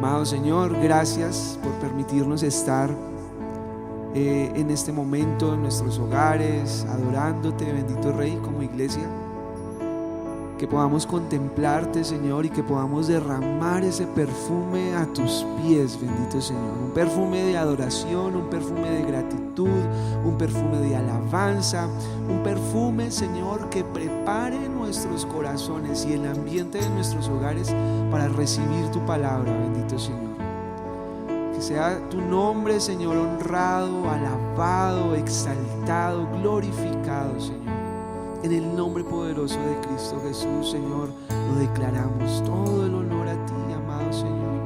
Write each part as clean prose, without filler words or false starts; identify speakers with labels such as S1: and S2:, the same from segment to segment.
S1: Amado Señor, gracias por permitirnos estar en este momento en nuestros hogares, adorándote, bendito Rey, como iglesia. Que podamos contemplarte, Señor, y que podamos derramar ese perfume a tus pies, bendito Señor. Un perfume de adoración, un perfume de gratitud, un perfume de alabanza, un perfume, Señor, que prepare nuestros corazones y el ambiente de nuestros hogares para recibir tu palabra, bendito Señor. Que sea tu nombre, Señor, honrado, alabado, exaltado, glorificado, Señor. En el nombre poderoso de Cristo Jesús, Señor, lo declaramos. Todo el honor a ti, amado Señor.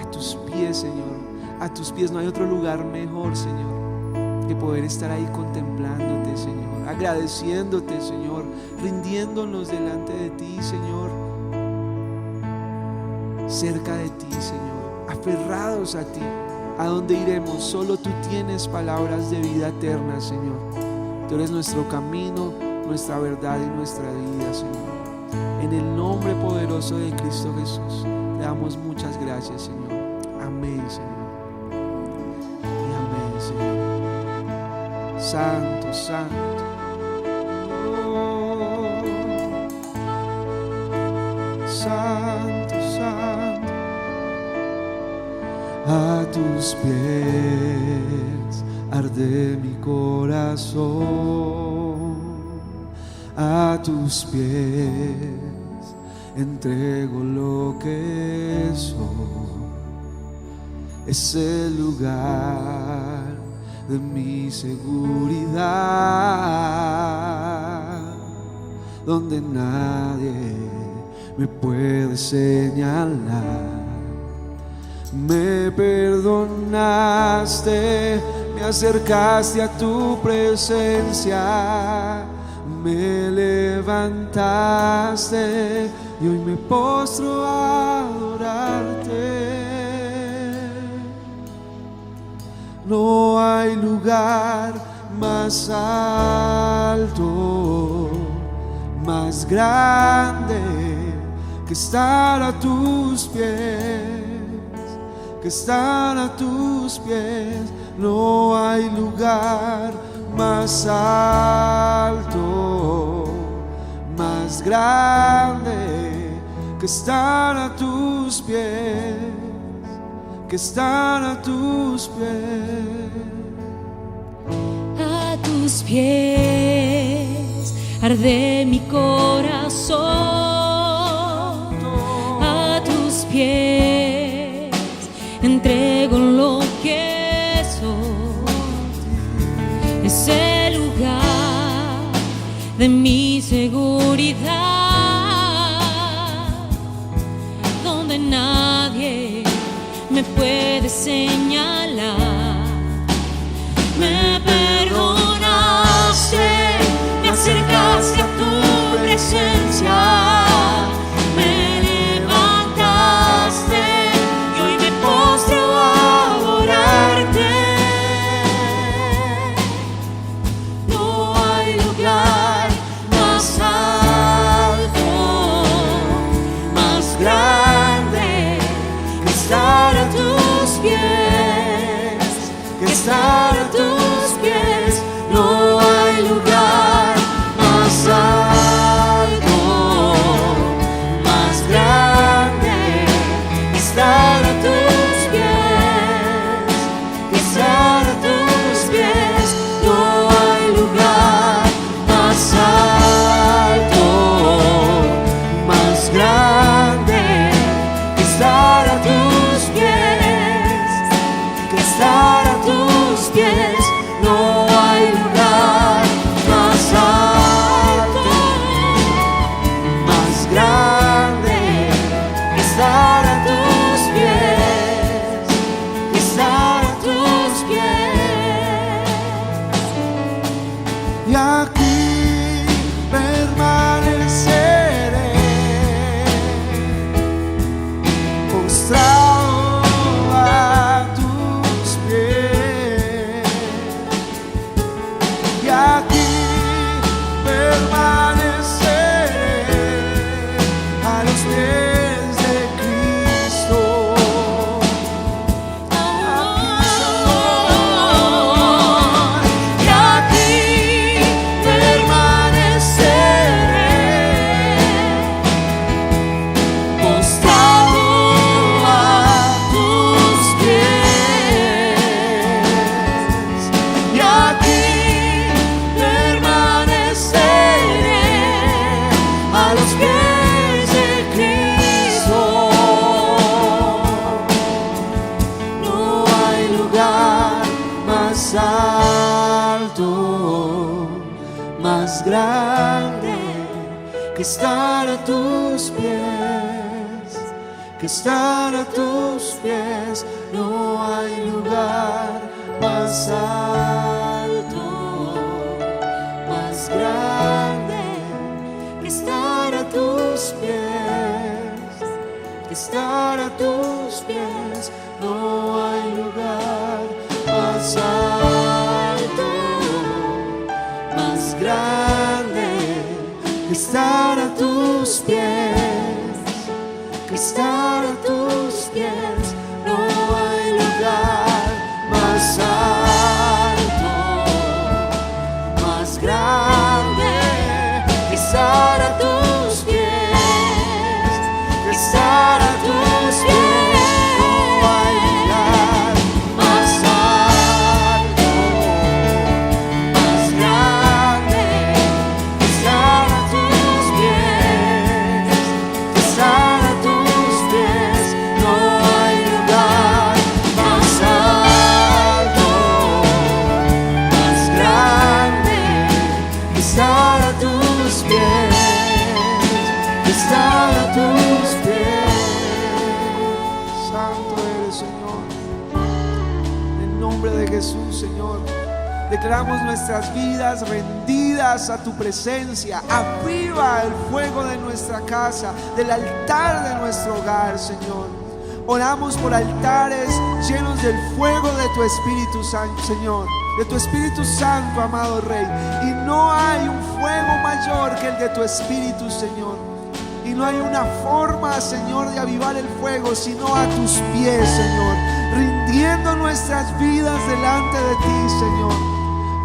S1: A tus pies, Señor. A tus pies no hay otro lugar mejor, Señor, que poder estar ahí contemplándote, Señor. Agradeciéndote, Señor. Rindiéndonos delante de ti, Señor. Cerca de ti, Señor. Aferrados a ti. ¿A dónde iremos? Solo tú tienes palabras de vida eterna, Señor. Tú eres nuestro camino, nuestra verdad y nuestra vida, Señor. En el nombre poderoso de Cristo Jesús, te damos muchas gracias, Señor. Amén, Señor. Y amén, Señor. Santo, santo. Oh, santo, santo. A tus pies arde mi corazón. A tus pies entrego lo que soy. Es el lugar de mi seguridad, donde nadie me puede señalar. Me perdonaste, me acercaste a tu presencia. Me levantaste y hoy me postro a adorarte. No hay lugar más alto, más grande que estar a tus pies, que estar a tus pies. No hay lugar más alto, más grande que estar a tus pies, que estar a tus pies.
S2: A tus pies arde mi corazón. A tus pies entrego lo que soy. Es el lugar de mi seguridad, donde nadie me puede señalar. Me perdonaste, me acercaste a tu presencia. Me levantaste y hoy me postro a adorarte.
S1: estar a tus pies, que estar a tus pies. No hay lugar más alto, más grande, que estar a tus pies, que estar a tus pies. No hay lugar más alto, más grande, que estar a tus pies, que estar a tus pies. No hay lugar más alto, más grande, que estar a tus pies, que estar a tus pies. No hay lugar más alto, más grande, que estar a tus pies, que estar a tus pies. No hay lugar más alto, más grande, que estar a tus pies, que estar a tus pies. Santo eres, Señor. En el nombre de Jesús, Señor, declaramos nuestras vidas rendidas a tu presencia. Aviva el fuego de nuestra casa, del altar de nuestro hogar, Señor. Oramos por altares llenos del fuego de tu Espíritu Santo, Señor, de tu Espíritu Santo, amado Rey. Y no hay un fuego mayor que el de tu Espíritu, Señor. Y no hay una forma, Señor, de avivar el fuego sino a tus pies, Señor, rindiendo nuestras vidas delante de ti, Señor.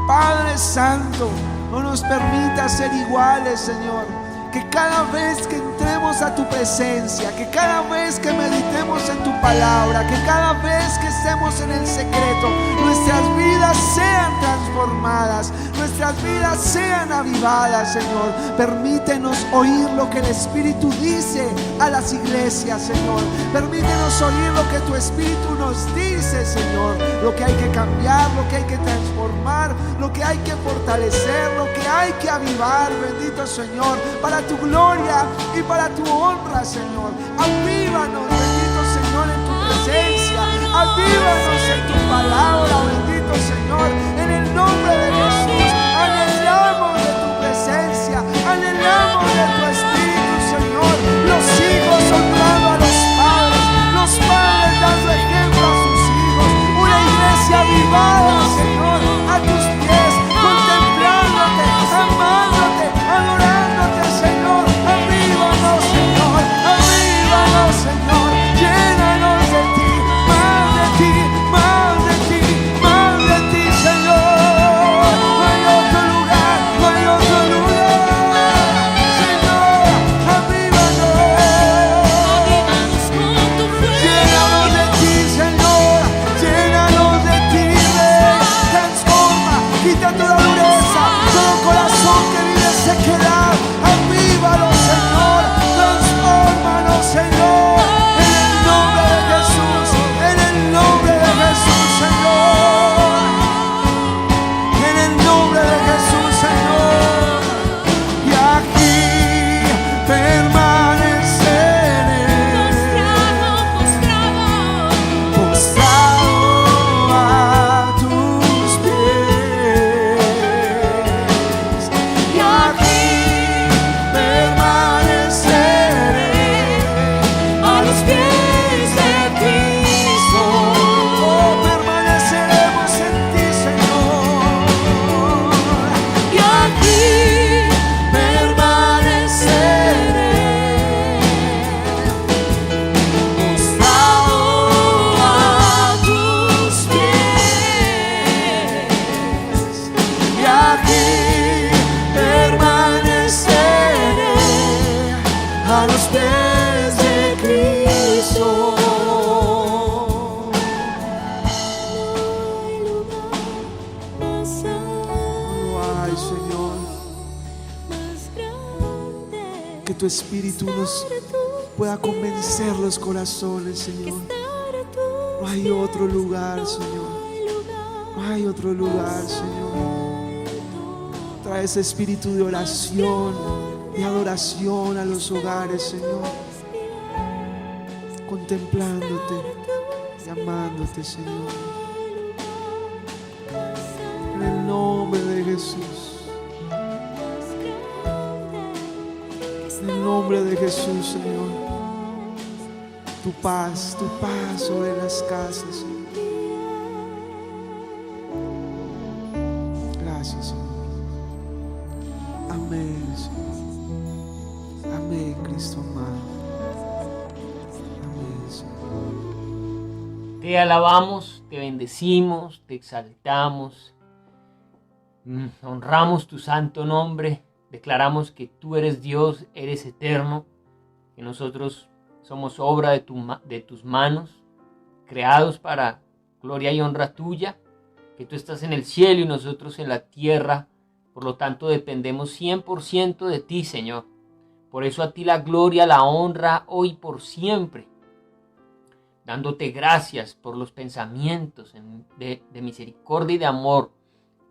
S1: Padre Santo, no nos permitas ser iguales, Señor. Que cada vez que entremos a tu presencia, que cada vez que meditemos en tu palabra, que cada vez que estemos en el secreto, nuestras vidas sean transformadas, nuestras vidas sean avivadas, Señor. Permítenos oír lo que el Espíritu dice a las iglesias, Señor. Permítenos oír lo que tu Espíritu nos dice, Señor. Lo que hay que cambiar, lo que hay que transformar, lo que hay que fortalecer, lo que hay que avivar, bendito Señor, para tu gloria y para tu honra, Señor. Avívanos, bendito Señor, en tu presencia. Avívanos en tu palabra, bendito Señor. En el nombre de Jesús, anhelamos de tu presencia, anhelamos de tu Espíritu, Señor. Los hijos honrando a los padres dando ejemplo a sus hijos. Una iglesia avivada, Señor, a tus pies, contemplándote, amándote, adorándote, Señor. Avívanos, Señor, avívanos, Señor. Llénanos de ti, más de ti, más de ti, más de ti, Señor. No hay otro lugar, no hay otro lugar, Señor. Avívanos. Llénanos de ti, Señor. Llénanos de ti, Rey. Transforma, quita toda dureza, todo corazón que vive sequedad. Avívalo, Señor. Transfórmanos, Señor. En el nombre de Jesús, en el nombre de Jesús, Señor. En el nombre de Jesús, Señor. Y aquí permaneceré, postrado a tus pies. Y aquí permaneceré a los pies de Cristo. Oh, permaneceremos en ti, Señor. Y aquí permaneceré, postrado a tus pies. Y aquí permaneceré a los pies de Cristo. No hay, Señor, que tu Espíritu nos pueda convencer los corazones, Señor. No hay otro lugar, Señor. No hay otro lugar, Señor. Trae ese espíritu de oración, de adoración a los hogares, Señor, contemplándote, llamándote, Señor, en el nombre de Jesús, en el nombre de Jesús, Señor, tu paz sobre las casas, Señor. Gracias, Señor. Amén, Señor. Amén, Cristo amado. Amén, Señor.
S3: Te alabamos, te bendecimos, te exaltamos, honramos tu santo nombre, declaramos que tú eres Dios, eres eterno, que nosotros somos obra de tus manos, creados para gloria y honra tuya, que tú estás en el cielo y nosotros en la tierra, por lo tanto dependemos 100% de ti, Señor. Por eso a ti la gloria, la honra, hoy y por siempre. Dándote gracias por los pensamientos de misericordia y de amor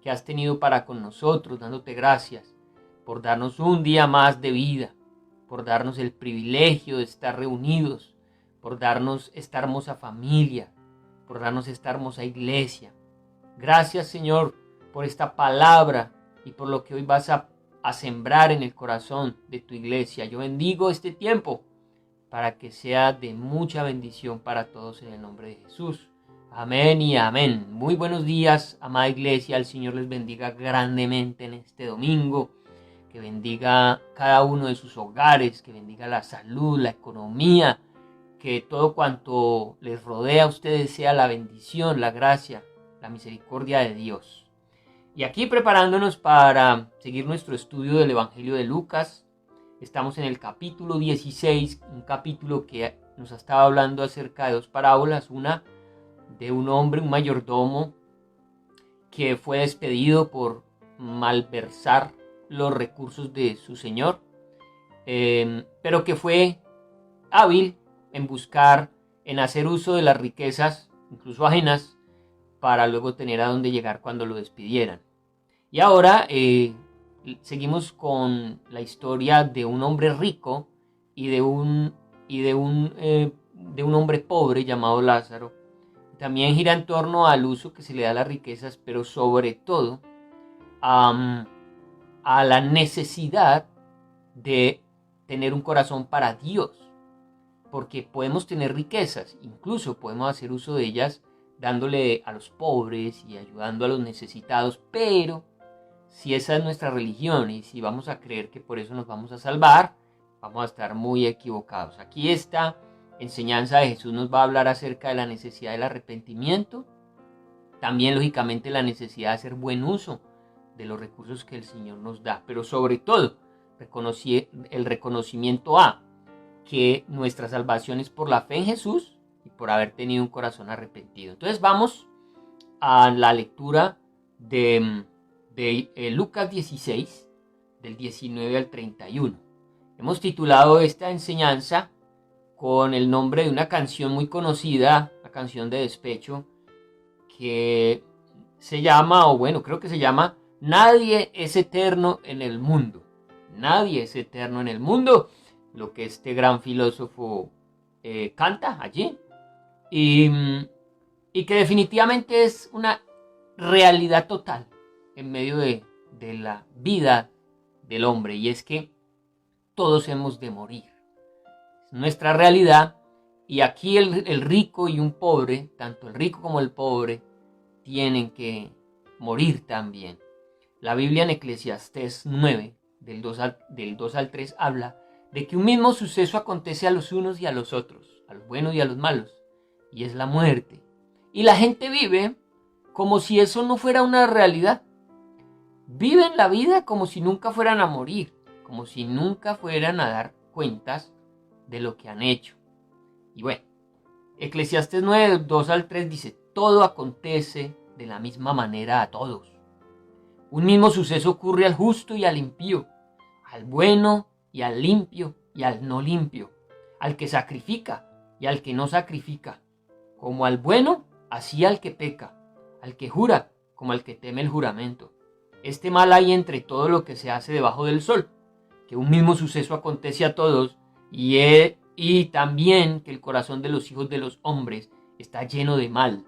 S3: que has tenido para con nosotros. Dándote gracias por darnos un día más de vida, por darnos el privilegio de estar reunidos, por darnos esta hermosa familia, por darnos esta hermosa iglesia. Gracias, Señor, por esta palabra y por lo que hoy vas a sembrar en el corazón de tu iglesia. Yo bendigo este tiempo para que sea de mucha bendición para todos en el nombre de Jesús. Amén y amén. Muy buenos días, amada iglesia. El Señor les bendiga grandemente en este domingo. Que bendiga cada uno de sus hogares, que bendiga la salud, la economía, que todo cuanto les rodea a ustedes sea la bendición, la gracia, la misericordia de Dios. Y aquí preparándonos para seguir nuestro estudio del Evangelio de Lucas, estamos en el capítulo 16, un capítulo que nos ha estado hablando acerca de dos parábolas, una de un hombre, un mayordomo, que fue despedido por malversar los recursos de su señor, pero que fue hábil en hacer uso de las riquezas, incluso ajenas, para luego tener a dónde llegar cuando lo despidieran. Y ahora seguimos con la historia de un hombre rico y de un hombre pobre llamado Lázaro. También gira en torno al uso que se le da a las riquezas, pero sobre todo a la necesidad de tener un corazón para Dios, porque podemos tener riquezas, incluso podemos hacer uso de ellas dándole a los pobres y ayudando a los necesitados, pero si esa es nuestra religión y si vamos a creer que por eso nos vamos a salvar, vamos a estar muy equivocados. Aquí esta enseñanza de Jesús nos va a hablar acerca de la necesidad del arrepentimiento, también lógicamente la necesidad de hacer buen uso de los recursos que el Señor nos da, pero sobre todo el reconocimiento a que nuestra salvación es por la fe en Jesús y por haber tenido un corazón arrepentido. Entonces vamos a la lectura de Lucas 16, del 19 al 31. Hemos titulado esta enseñanza con el nombre de una canción muy conocida, la canción de despecho, que se llama, creo que se llama Nadie es eterno en el mundo. Nadie es eterno en el mundo. Lo que este gran filósofo canta allí. Y que definitivamente es una realidad total en medio de la vida del hombre. Y es que todos hemos de morir. Es nuestra realidad. Y aquí el rico y un pobre, tanto el rico como el pobre, tienen que morir también. La Biblia en Eclesiastés 9, del 2 al 3, habla de que un mismo suceso acontece a los unos y a los otros, a los buenos y a los malos, y es la muerte. Y la gente vive como si eso no fuera una realidad. Viven la vida como si nunca fueran a morir, como si nunca fueran a dar cuentas de lo que han hecho. Y bueno, Eclesiastés 9, del 2 al 3 dice, todo acontece de la misma manera a todos. Un mismo suceso ocurre al justo y al impío, al bueno y al limpio y al no limpio, al que sacrifica y al que no sacrifica, como al bueno, así al que peca, al que jura, como al que teme el juramento. Este mal hay entre todo lo que se hace debajo del sol, que un mismo suceso acontece a todos y también que el corazón de los hijos de los hombres está lleno de mal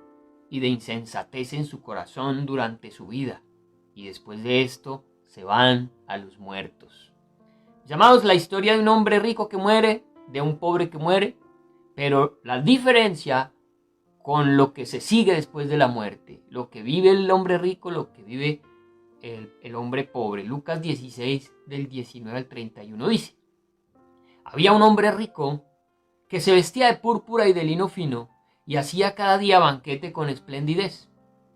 S3: y de insensatez en su corazón durante su vida, y después de esto se van a los muertos. Llamados, la historia de un hombre rico que muere, de un pobre que muere, pero la diferencia con lo que se sigue después de la muerte, lo que vive el hombre rico, lo que vive el hombre pobre. Lucas 16, del 19 al 31 dice: había un hombre rico que se vestía de púrpura y de lino fino y hacía cada día banquete con esplendidez.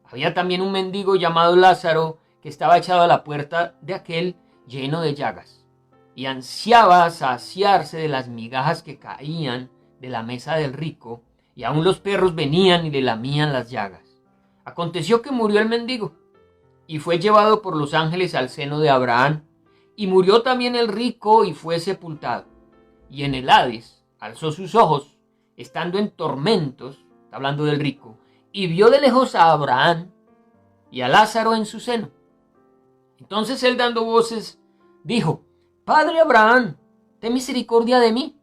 S3: Había también un mendigo llamado Lázaro que estaba echado a la puerta de aquel, lleno de llagas, y ansiaba saciarse de las migajas que caían de la mesa del rico, y aun los perros venían y le lamían las llagas. Aconteció que murió el mendigo, y fue llevado por los ángeles al seno de Abraham, y murió también el rico y fue sepultado. Y en el Hades alzó sus ojos, estando en tormentos, está hablando del rico, y vio de lejos a Abraham y a Lázaro en su seno. Entonces él, dando voces, dijo: Padre Abraham, ten misericordia de mí,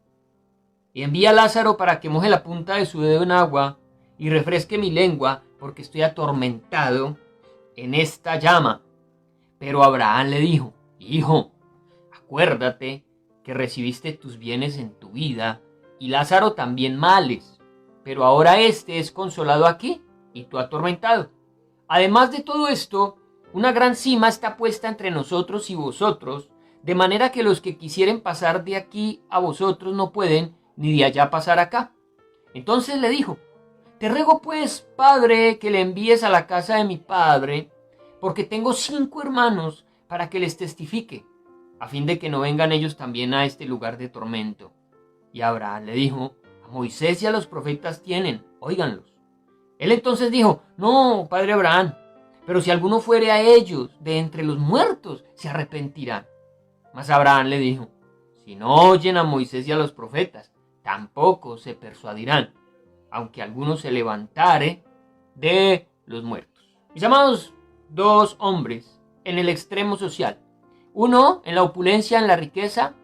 S3: y envía a Lázaro para que moje la punta de su dedo en agua y refresque mi lengua, porque estoy atormentado en esta llama. Pero Abraham le dijo: Hijo, acuérdate que recibiste tus bienes en tu vida, y Lázaro también males, pero ahora éste es consolado aquí, y tú atormentado. Además de todo esto, una gran sima está puesta entre nosotros y vosotros, de manera que los que quisieren pasar de aquí a vosotros no pueden, ni de allá pasar acá. Entonces le dijo: Te ruego pues, padre, que le envíes a la casa de mi padre, porque tengo 5 hermanos, para que les testifique, a fin de que no vengan ellos también a este lugar de tormento. Y Abraham le dijo: A Moisés y a los profetas tienen, óiganlos. Él entonces dijo: No, padre Abraham, pero si alguno fuere a ellos de entre los muertos, se arrepentirán. Mas Abraham le dijo: Si no oyen a Moisés y a los profetas, tampoco se persuadirán, aunque alguno se levantare de los muertos. Mis amados, 2 hombres en el extremo social. Uno en la opulencia, en la riqueza.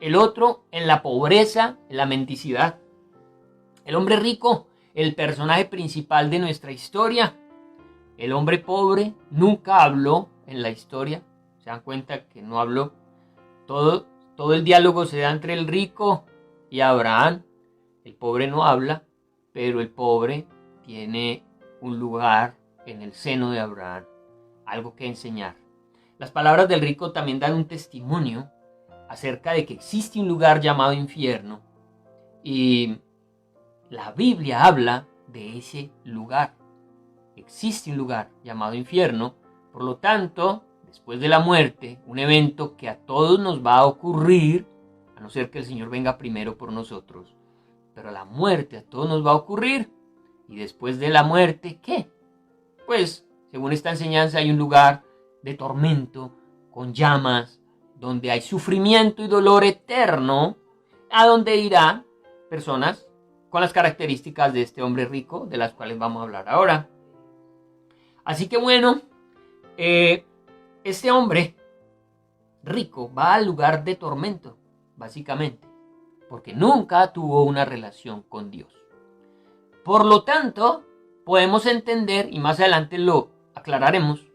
S3: El otro en la pobreza, en la mendicidad. El hombre rico, el personaje principal de nuestra historia. El hombre pobre nunca habló en la historia. Se dan cuenta que no habló. Todo el diálogo se da entre el rico y Abraham. El pobre no habla, pero el pobre tiene un lugar en el seno de Abraham, algo que enseñar. Las palabras del rico también dan un testimonio acerca de que existe un lugar llamado infierno, y la Biblia habla de ese lugar. Existe un lugar llamado infierno, por lo tanto, después de la muerte, un evento que a todos nos va a ocurrir, a no ser que el Señor venga primero por nosotros. Pero la muerte a todos nos va a ocurrir. Y después de la muerte, ¿qué? Pues, según esta enseñanza, hay un lugar de tormento, con llamas, donde hay sufrimiento y dolor eterno, a donde irán personas con las características de este hombre rico, de las cuales vamos a hablar ahora. Así que bueno, este hombre rico va al lugar de tormento, básicamente, porque nunca tuvo una relación con Dios. Por lo tanto, podemos entender, y más adelante lo aclararemos,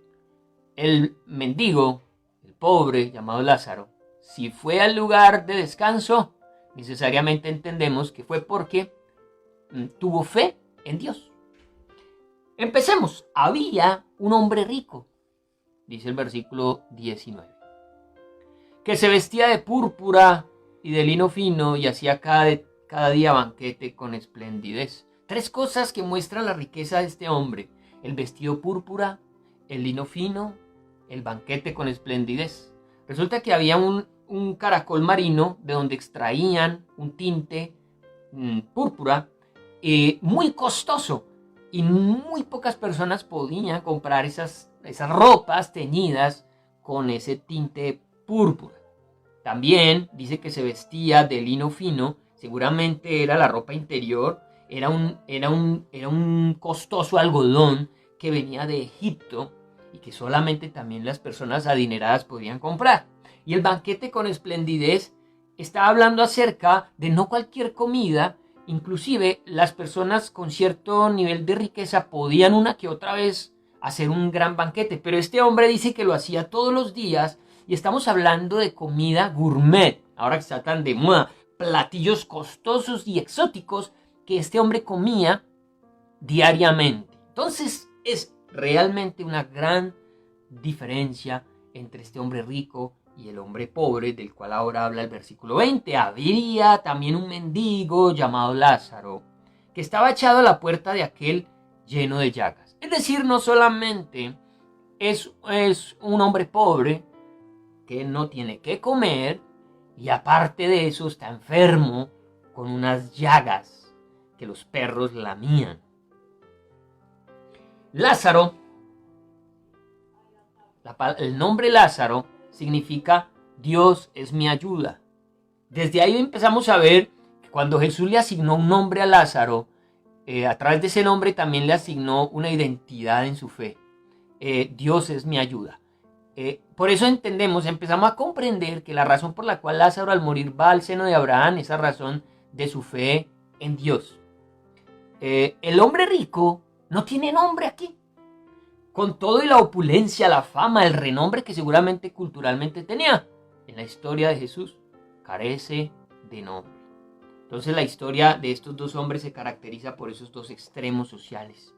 S3: el mendigo, el pobre llamado Lázaro, si fue al lugar de descanso, necesariamente entendemos que fue porque tuvo fe en Dios. Empecemos. Había un hombre rico, dice el versículo 19, que se vestía de púrpura y de lino fino y hacía cada día banquete con esplendidez. 3 cosas que muestran la riqueza de este hombre: el vestido púrpura, el lino fino, el banquete con esplendidez. Resulta que había un caracol marino de donde extraían un tinte púrpura muy costoso, y muy pocas personas podían comprar esas ropas teñidas con ese tinte púrpura. También dice que se vestía de lino fino, seguramente era la ropa interior, era un costoso algodón que venía de Egipto y que solamente también las personas adineradas podían comprar. Y el banquete con esplendidez está hablando acerca de no cualquier comida. Inclusive las personas con cierto nivel de riqueza podían una que otra vez hacer un gran banquete, pero este hombre dice que lo hacía todos los días y estamos hablando de comida gourmet, ahora que se tratan de moda, platillos costosos y exóticos que este hombre comía diariamente. Entonces es realmente una gran diferencia entre este hombre rico y el hombre pobre, del cual ahora habla el versículo 20. Había también un mendigo llamado Lázaro, que estaba echado a la puerta de aquel lleno de llagas. Es decir, no solamente es un hombre pobre que no tiene qué comer, y aparte de eso está enfermo con unas llagas que los perros lamían. Lázaro, el nombre Lázaro significa Dios es mi ayuda. Desde ahí empezamos a ver que cuando Jesús le asignó un nombre a Lázaro, a través de ese nombre también le asignó una identidad en su fe. Dios es mi ayuda. Por eso empezamos a comprender que la razón por la cual Lázaro al morir va al seno de Abraham es la razón de su fe en Dios. El hombre rico no tiene nombre aquí. Con todo y la opulencia, la fama, el renombre que seguramente culturalmente tenía en la historia de Jesús, carece de nombre. Entonces la historia de estos dos hombres se caracteriza por esos dos extremos sociales.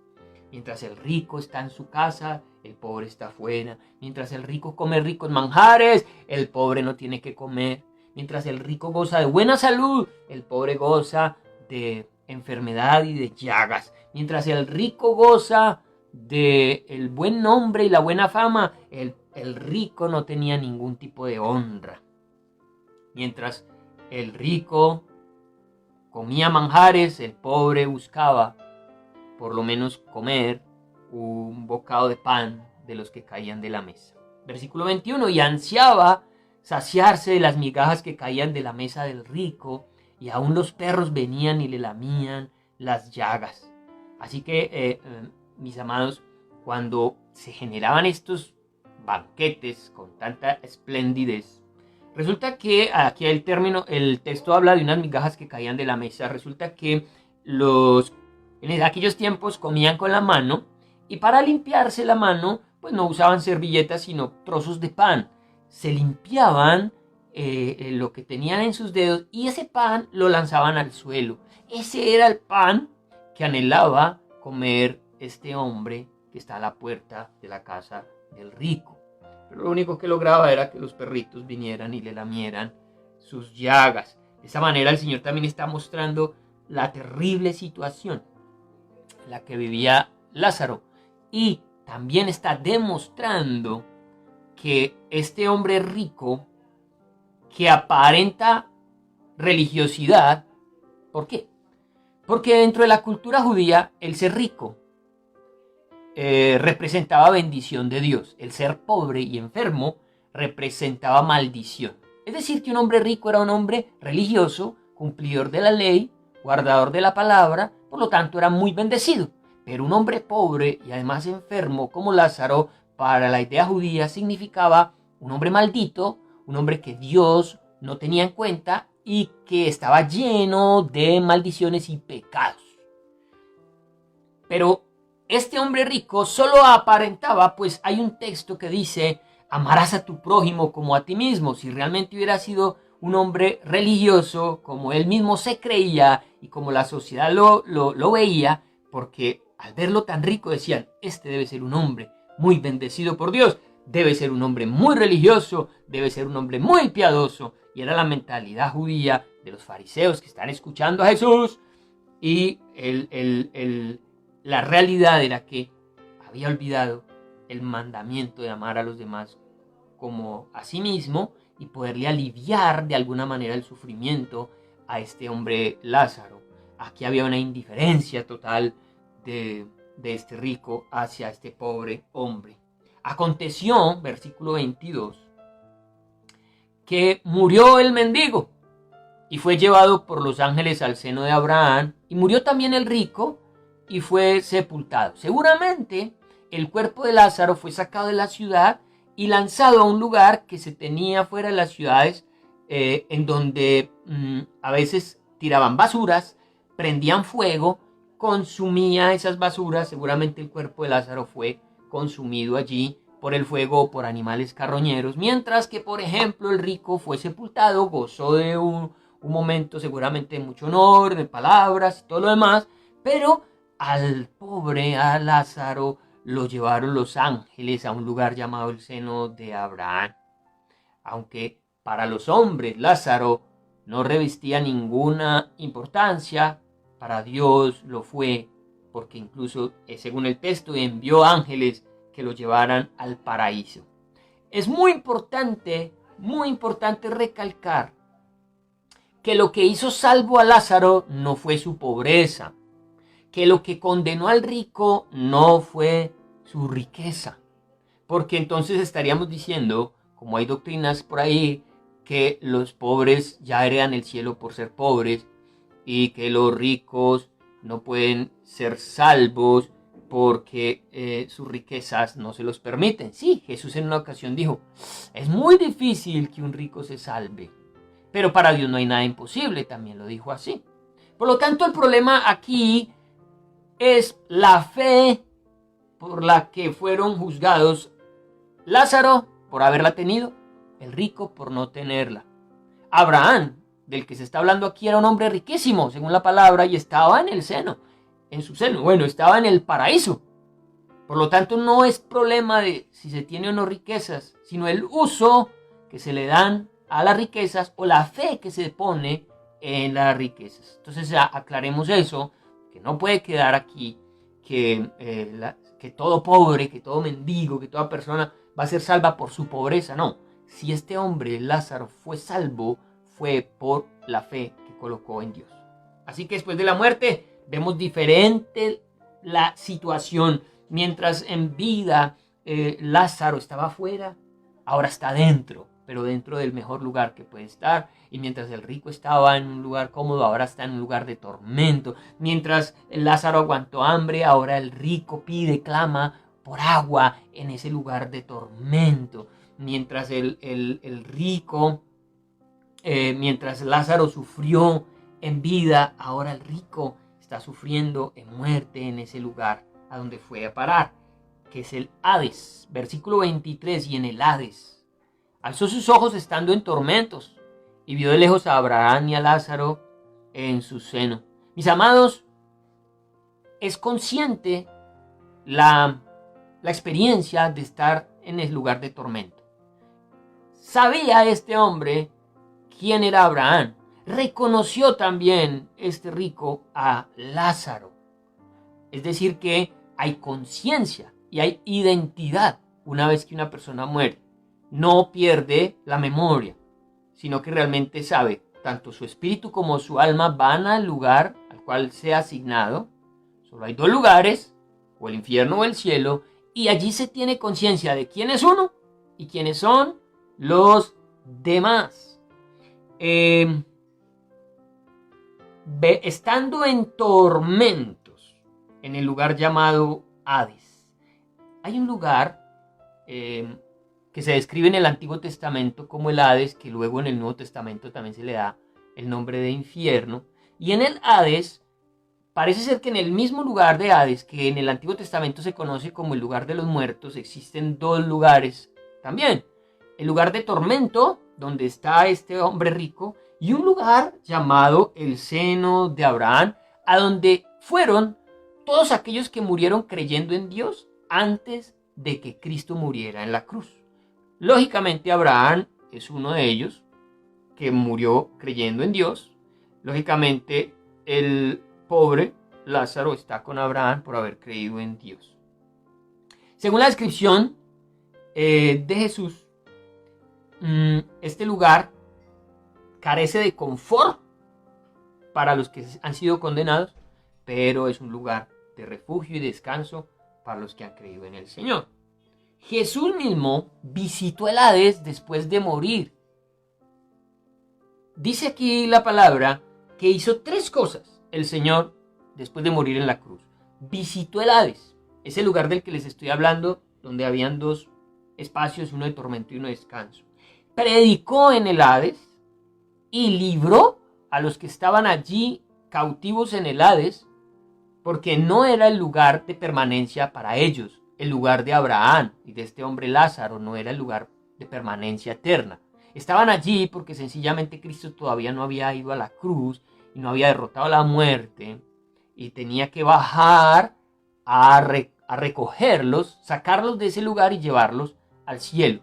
S3: Mientras el rico está en su casa, el pobre está afuera. Mientras el rico come ricos manjares, el pobre no tiene que comer. Mientras el rico goza de buena salud, el pobre goza de enfermedad y de llagas. Mientras el rico goza de el buen nombre y la buena fama, el rico no tenía ningún tipo de honra. Mientras el rico comía manjares, el pobre buscaba por lo menos comer un bocado de pan de los que caían de la mesa. Versículo 21, y ansiaba saciarse de las migajas que caían de la mesa del rico, y aún los perros venían y le lamían las llagas. Así que, mis amados, cuando se generaban estos banquetes con tanta esplendidez, resulta que aquí el texto habla de unas migajas que caían de la mesa. Resulta que en aquellos tiempos comían con la mano, y para limpiarse la mano pues no usaban servilletas sino trozos de pan. Se limpiaban lo que tenían en sus dedos y ese pan lo lanzaban al suelo. Ese era el pan que anhelaba comer este hombre que está a la puerta de la casa del rico. Pero lo único que lograba era que los perritos vinieran y le lamieran sus llagas. De esa manera el Señor también está mostrando la terrible situación en la que vivía Lázaro, y también está demostrando que este hombre rico que aparenta religiosidad, ¿por qué? Porque dentro de la cultura judía el ser rico representaba bendición de Dios, el ser pobre y enfermo representaba maldición. Es decir, que un hombre rico era un hombre religioso, cumplidor de la ley, guardador de la palabra, por lo tanto era muy bendecido. Pero un hombre pobre y además enfermo como Lázaro, para la idea judía significaba un hombre maldito, un hombre que Dios no tenía en cuenta y que estaba lleno de maldiciones y pecados. Pero este hombre rico solo aparentaba, pues hay un texto que dice: amarás a tu prójimo como a ti mismo. Si realmente hubiera sido un hombre religioso, como él mismo se creía y como la sociedad lo veía, porque al verlo tan rico decían: este debe ser un hombre muy bendecido por Dios, debe ser un hombre muy religioso, debe ser un hombre muy piadoso. Y era la mentalidad judía de los fariseos que están escuchando a Jesús, y la realidad era que había olvidado el mandamiento de amar a los demás como a sí mismo y poderle aliviar de alguna manera el sufrimiento a este hombre Lázaro. Aquí había una indiferencia total de este rico hacia este pobre hombre. Aconteció, versículo 22, que murió el mendigo y fue llevado por los ángeles al seno de Abraham, y murió también el rico y fue sepultado. Seguramente el cuerpo de Lázaro fue sacado de la ciudad y lanzado a un lugar que se tenía fuera de las ciudades, en donde a veces tiraban basuras, prendían fuego, consumía esas basuras. Seguramente el cuerpo de Lázaro fue consumido allí por el fuego o por animales carroñeros, mientras que, por ejemplo, el rico fue sepultado, gozó de un momento seguramente de mucho honor, de palabras y todo lo demás, pero al pobre, a Lázaro, lo llevaron los ángeles a un lugar llamado el seno de Abraham. Aunque para los hombres Lázaro no revestía ninguna importancia, para Dios lo fue, porque incluso, según el texto, envió ángeles que lo llevaran al paraíso. Es muy importante recalcar que lo que hizo salvo a Lázaro no fue su pobreza, que lo que condenó al rico no fue su riqueza, porque entonces estaríamos diciendo, como hay doctrinas por ahí, que los pobres ya heredan el cielo por ser pobres y que los ricos no pueden ser salvos porque sus riquezas no se los permiten. Sí, Jesús en una ocasión dijo, es muy difícil que un rico se salve, pero para Dios no hay nada imposible, también lo dijo así. Por lo tanto, el problema aquí es la fe por la que fueron juzgados Lázaro por haberla tenido, el rico por no tenerla. Abraham, del que se está hablando aquí, era un hombre riquísimo, según la palabra, y estaba en el seno, en su seno, bueno, estaba en el paraíso. Por lo tanto, no es problema de si se tiene o no riquezas, sino el uso que se le dan a las riquezas o la fe que se pone en las riquezas. Entonces, aclaremos eso, que no puede quedar aquí que todo pobre, que todo mendigo, que toda persona va a ser salva por su pobreza. No, si este hombre, Lázaro, fue salvo, fue por la fe que colocó en Dios. Así que después de la muerte vemos diferente la situación. Mientras en vida Lázaro estaba afuera, ahora está dentro, pero dentro del mejor lugar que puede estar. Y mientras el rico estaba en un lugar cómodo, ahora está en un lugar de tormento. Mientras Lázaro aguantó hambre, ahora el rico pide, clama por agua en ese lugar de tormento. Mientras mientras Lázaro sufrió en vida, ahora el rico está sufriendo en muerte en ese lugar a donde fue a parar, que es el Hades. Versículo 23, y en el Hades alzó sus ojos estando en tormentos y vio de lejos a Abraham y a Lázaro en su seno. Mis amados, es consciente la experiencia de estar en el lugar de tormento. Sabía este hombre quién era Abraham. Reconoció también este rico a Lázaro. Es decir, que hay conciencia y hay identidad una vez que una persona muere. No pierde la memoria, sino que realmente sabe, tanto su espíritu como su alma van al lugar al cual se ha asignado. Solo hay dos lugares, o el infierno o el cielo, y allí se tiene conciencia de quién es uno y quiénes son los demás. Estando en tormentos en el lugar llamado Hades. Hay un lugar que se describe en el Antiguo Testamento como el Hades, que luego en el Nuevo Testamento también se le da el nombre de infierno. Y en el Hades, parece ser que en el mismo lugar de Hades, que en el Antiguo Testamento se conoce como el lugar de los muertos, existen dos lugares también. El lugar de tormento, donde está este hombre rico, y un lugar llamado el seno de Abraham, a donde fueron todos aquellos que murieron creyendo en Dios antes de que Cristo muriera en la cruz. Lógicamente Abraham es uno de ellos que murió creyendo en Dios. Lógicamente el pobre Lázaro está con Abraham por haber creído en Dios. Según la descripción de Jesús, este lugar carece de confort para los que han sido condenados, pero es un lugar de refugio y descanso para los que han creído en el Señor. Jesús mismo visitó el Hades después de morir. Dice aquí la palabra que hizo tres cosas el Señor después de morir en la cruz. Visitó el Hades, ese lugar del que les estoy hablando, donde habían dos espacios, uno de tormento y uno de descanso. Predicó en el Hades y libró a los que estaban allí cautivos en el Hades, porque no era el lugar de permanencia para ellos. El lugar de Abraham y de este hombre Lázaro no era el lugar de permanencia eterna. Estaban allí porque sencillamente Cristo todavía no había ido a la cruz y no había derrotado la muerte y tenía que bajar a recogerlos, sacarlos de ese lugar y llevarlos al cielo.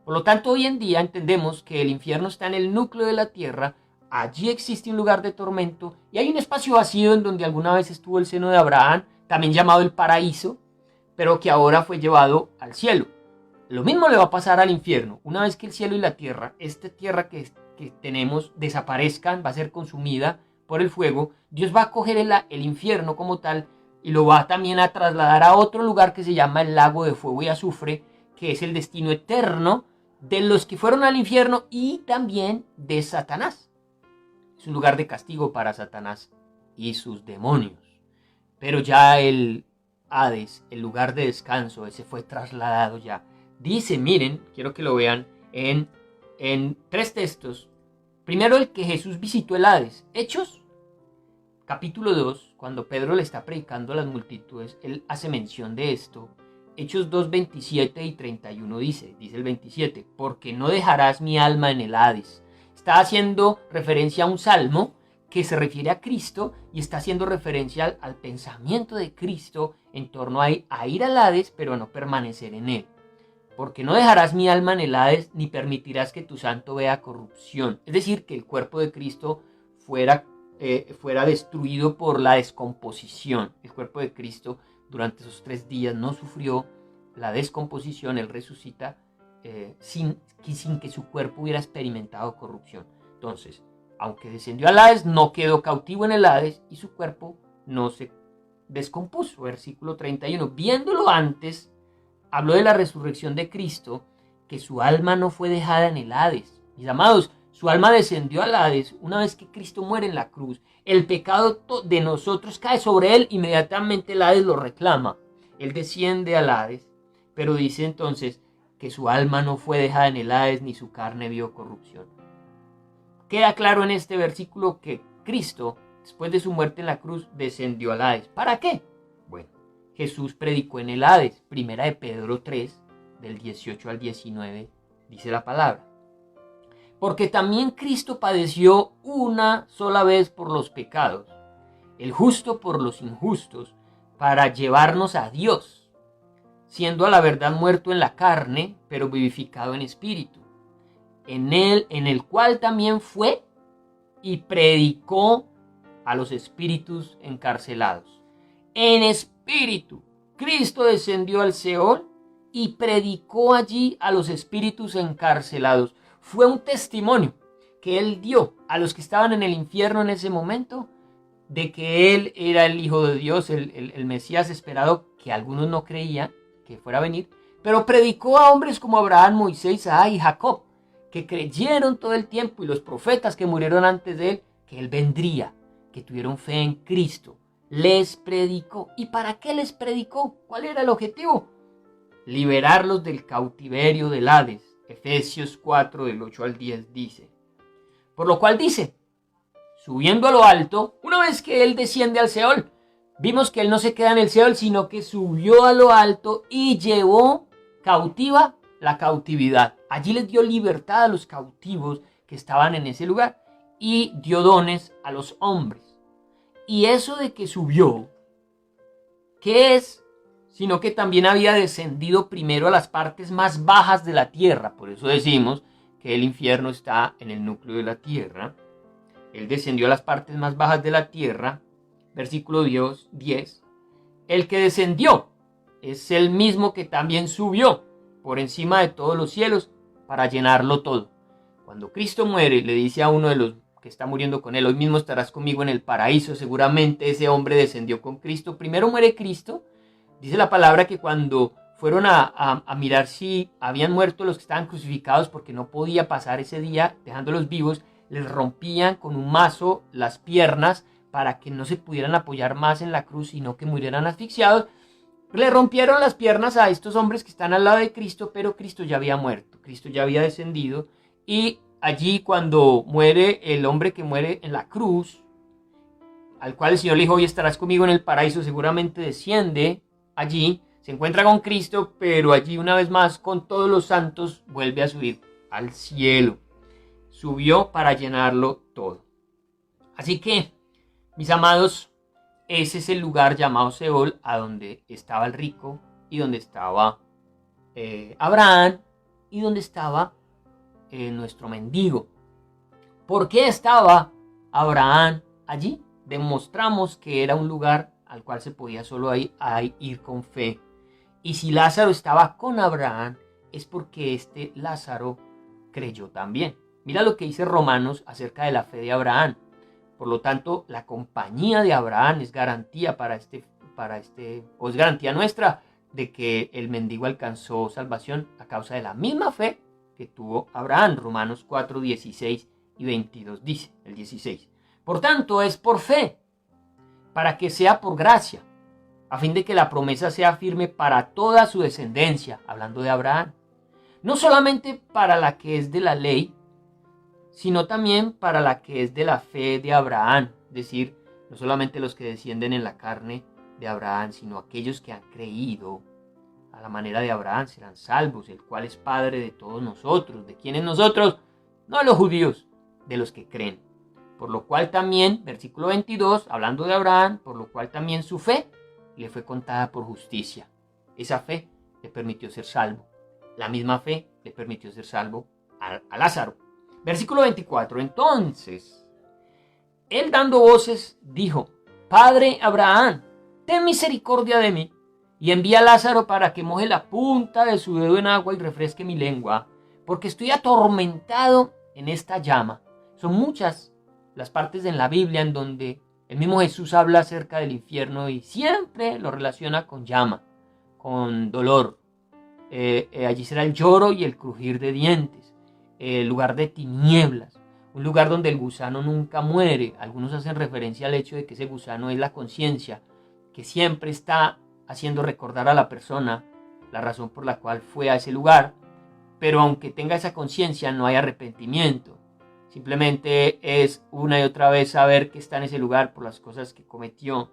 S3: Por lo tanto, hoy en día entendemos que el infierno está en el núcleo de la tierra. Allí existe un lugar de tormento y hay un espacio vacío en donde alguna vez estuvo el seno de Abraham, también llamado el paraíso, pero que ahora fue llevado al cielo. Lo mismo le va a pasar al infierno. Una vez que el cielo y la tierra, esta tierra que tenemos, desaparezcan, va a ser consumida por el fuego, Dios va a coger el infierno como tal y lo va también a trasladar a otro lugar que se llama el lago de fuego y azufre, que es el destino eterno de los que fueron al infierno y también de Satanás. Es un lugar de castigo para Satanás y sus demonios. Pero ya el Hades, el lugar de descanso, ese fue trasladado ya. Dice, miren, quiero que lo vean en 3 textos. Primero, el que Jesús visitó el Hades. Hechos, capítulo 2, cuando Pedro le está predicando a las multitudes, él hace mención de esto. Hechos 2, 27 y 31 dice el 27, porque no dejarás mi alma en el Hades. Está haciendo referencia a un salmo que se refiere a Cristo y está haciendo referencia al pensamiento de Cristo en torno a ir al Hades, pero no permanecer en él. Porque no dejarás mi alma en el Hades, ni permitirás que tu santo vea corrupción. Es decir, que el cuerpo de Cristo fuera destruido por la descomposición. El cuerpo de Cristo durante esos 3 días no sufrió la descomposición. Él resucita sin que su cuerpo hubiera experimentado corrupción. Entonces, aunque descendió al Hades, no quedó cautivo en el Hades y su cuerpo no se descompuso. Versículo 31. Viéndolo antes, habló de la resurrección de Cristo, que su alma no fue dejada en el Hades. Mis amados, su alma descendió al Hades una vez que Cristo muere en la cruz. El pecado de nosotros cae sobre él, inmediatamente el Hades lo reclama. Él desciende al Hades, pero dice entonces que su alma no fue dejada en el Hades ni su carne vio corrupción. Queda claro en este versículo que Cristo, después de su muerte en la cruz, descendió al Hades. ¿Para qué? Bueno, Jesús predicó en el Hades. Primera de Pedro 3, del 18 al 19, dice la palabra. Porque también Cristo padeció una sola vez por los pecados, el justo por los injustos, para llevarnos a Dios, siendo a la verdad muerto en la carne, pero vivificado en espíritu. En el cual también fue y predicó a los espíritus encarcelados. En espíritu, Cristo descendió al Seol y predicó allí a los espíritus encarcelados. Fue un testimonio que él dio a los que estaban en el infierno en ese momento de que él era el Hijo de Dios, el Mesías esperado, que algunos no creían que fuera a venir, pero predicó a hombres como Abraham, Moisés, Isaac y Jacob, que creyeron todo el tiempo, y los profetas que murieron antes de él, que él vendría, que tuvieron fe en Cristo. Les predicó. ¿Y para qué les predicó? ¿Cuál era el objetivo? Liberarlos del cautiverio del Hades. Efesios 4, del 8 al 10 dice. Por lo cual dice, subiendo a lo alto, una vez que él desciende al Seol, vimos que él no se queda en el Seol, sino que subió a lo alto y llevó cautiva la cautividad. Allí les dio libertad a los cautivos que estaban en ese lugar y dio dones a los hombres. Y eso de que subió, ¿qué es? Sino que también había descendido primero a las partes más bajas de la tierra. Por eso decimos que el infierno está en el núcleo de la tierra. Él descendió a las partes más bajas de la tierra. Versículo 10. El que descendió es el mismo que también subió por encima de todos los cielos para llenarlo todo. Cuando Cristo muere, le dice a uno de los que está muriendo con él, hoy mismo estarás conmigo en el paraíso. Seguramente ese hombre descendió con Cristo. Primero muere Cristo. Dice la palabra que cuando fueron a mirar si habían muerto los que estaban crucificados, porque no podía pasar ese día dejándolos vivos, les rompían con un mazo las piernas para que no se pudieran apoyar más en la cruz, sino que murieran asfixiados. Le rompieron las piernas a estos hombres que están al lado de Cristo, pero Cristo ya había muerto, Cristo ya había descendido, y allí cuando muere el hombre que muere en la cruz, al cual el Señor le dijo, hoy estarás conmigo en el paraíso, seguramente desciende allí, se encuentra con Cristo, pero allí una vez más con todos los santos vuelve a subir al cielo. Subió para llenarlo todo. Así que, mis amados, ese es el lugar llamado Seol, a donde estaba el rico y donde estaba Abraham y donde estaba nuestro mendigo. ¿Por qué estaba Abraham allí? Demostramos que era un lugar al cual se podía solo ir con fe. Y si Lázaro estaba con Abraham, es porque este Lázaro creyó también. Mira lo que dice Romanos acerca de la fe de Abraham. Por lo tanto, la compañía de Abraham es garantía o es garantía nuestra de que el mendigo alcanzó salvación a causa de la misma fe que tuvo Abraham. Romanos 4, 16 y 22 dice, el 16. Por tanto, es por fe, para que sea por gracia, a fin de que la promesa sea firme para toda su descendencia, hablando de Abraham. No solamente para la que es de la ley, sino también para la que es de la fe de Abraham, es decir, no solamente los que descienden en la carne de Abraham, sino aquellos que han creído a la manera de Abraham serán salvos, el cual es Padre de todos nosotros. ¿De quiénes nosotros? No de los judíos, de los que creen. Por lo cual también, versículo 22, hablando de Abraham, por lo cual también su fe le fue contada por justicia. Esa fe le permitió ser salvo. La misma fe le permitió ser salvo a Lázaro. Versículo 24. Entonces, él dando voces, dijo, Padre Abraham, ten misericordia de mí, y envía a Lázaro para que moje la punta de su dedo en agua y refresque mi lengua, porque estoy atormentado en esta llama. Son muchas las partes en la Biblia en donde el mismo Jesús habla acerca del infierno y siempre lo relaciona con llama, con dolor. Allí será el lloro y el crujir de dientes. El lugar de tinieblas, un lugar donde el gusano nunca muere. Algunos hacen referencia al hecho de que ese gusano es la conciencia, que siempre está haciendo recordar a la persona la razón por la cual fue a ese lugar, pero aunque tenga esa conciencia no hay arrepentimiento. Simplemente es una y otra vez saber que está en ese lugar por las cosas que cometió.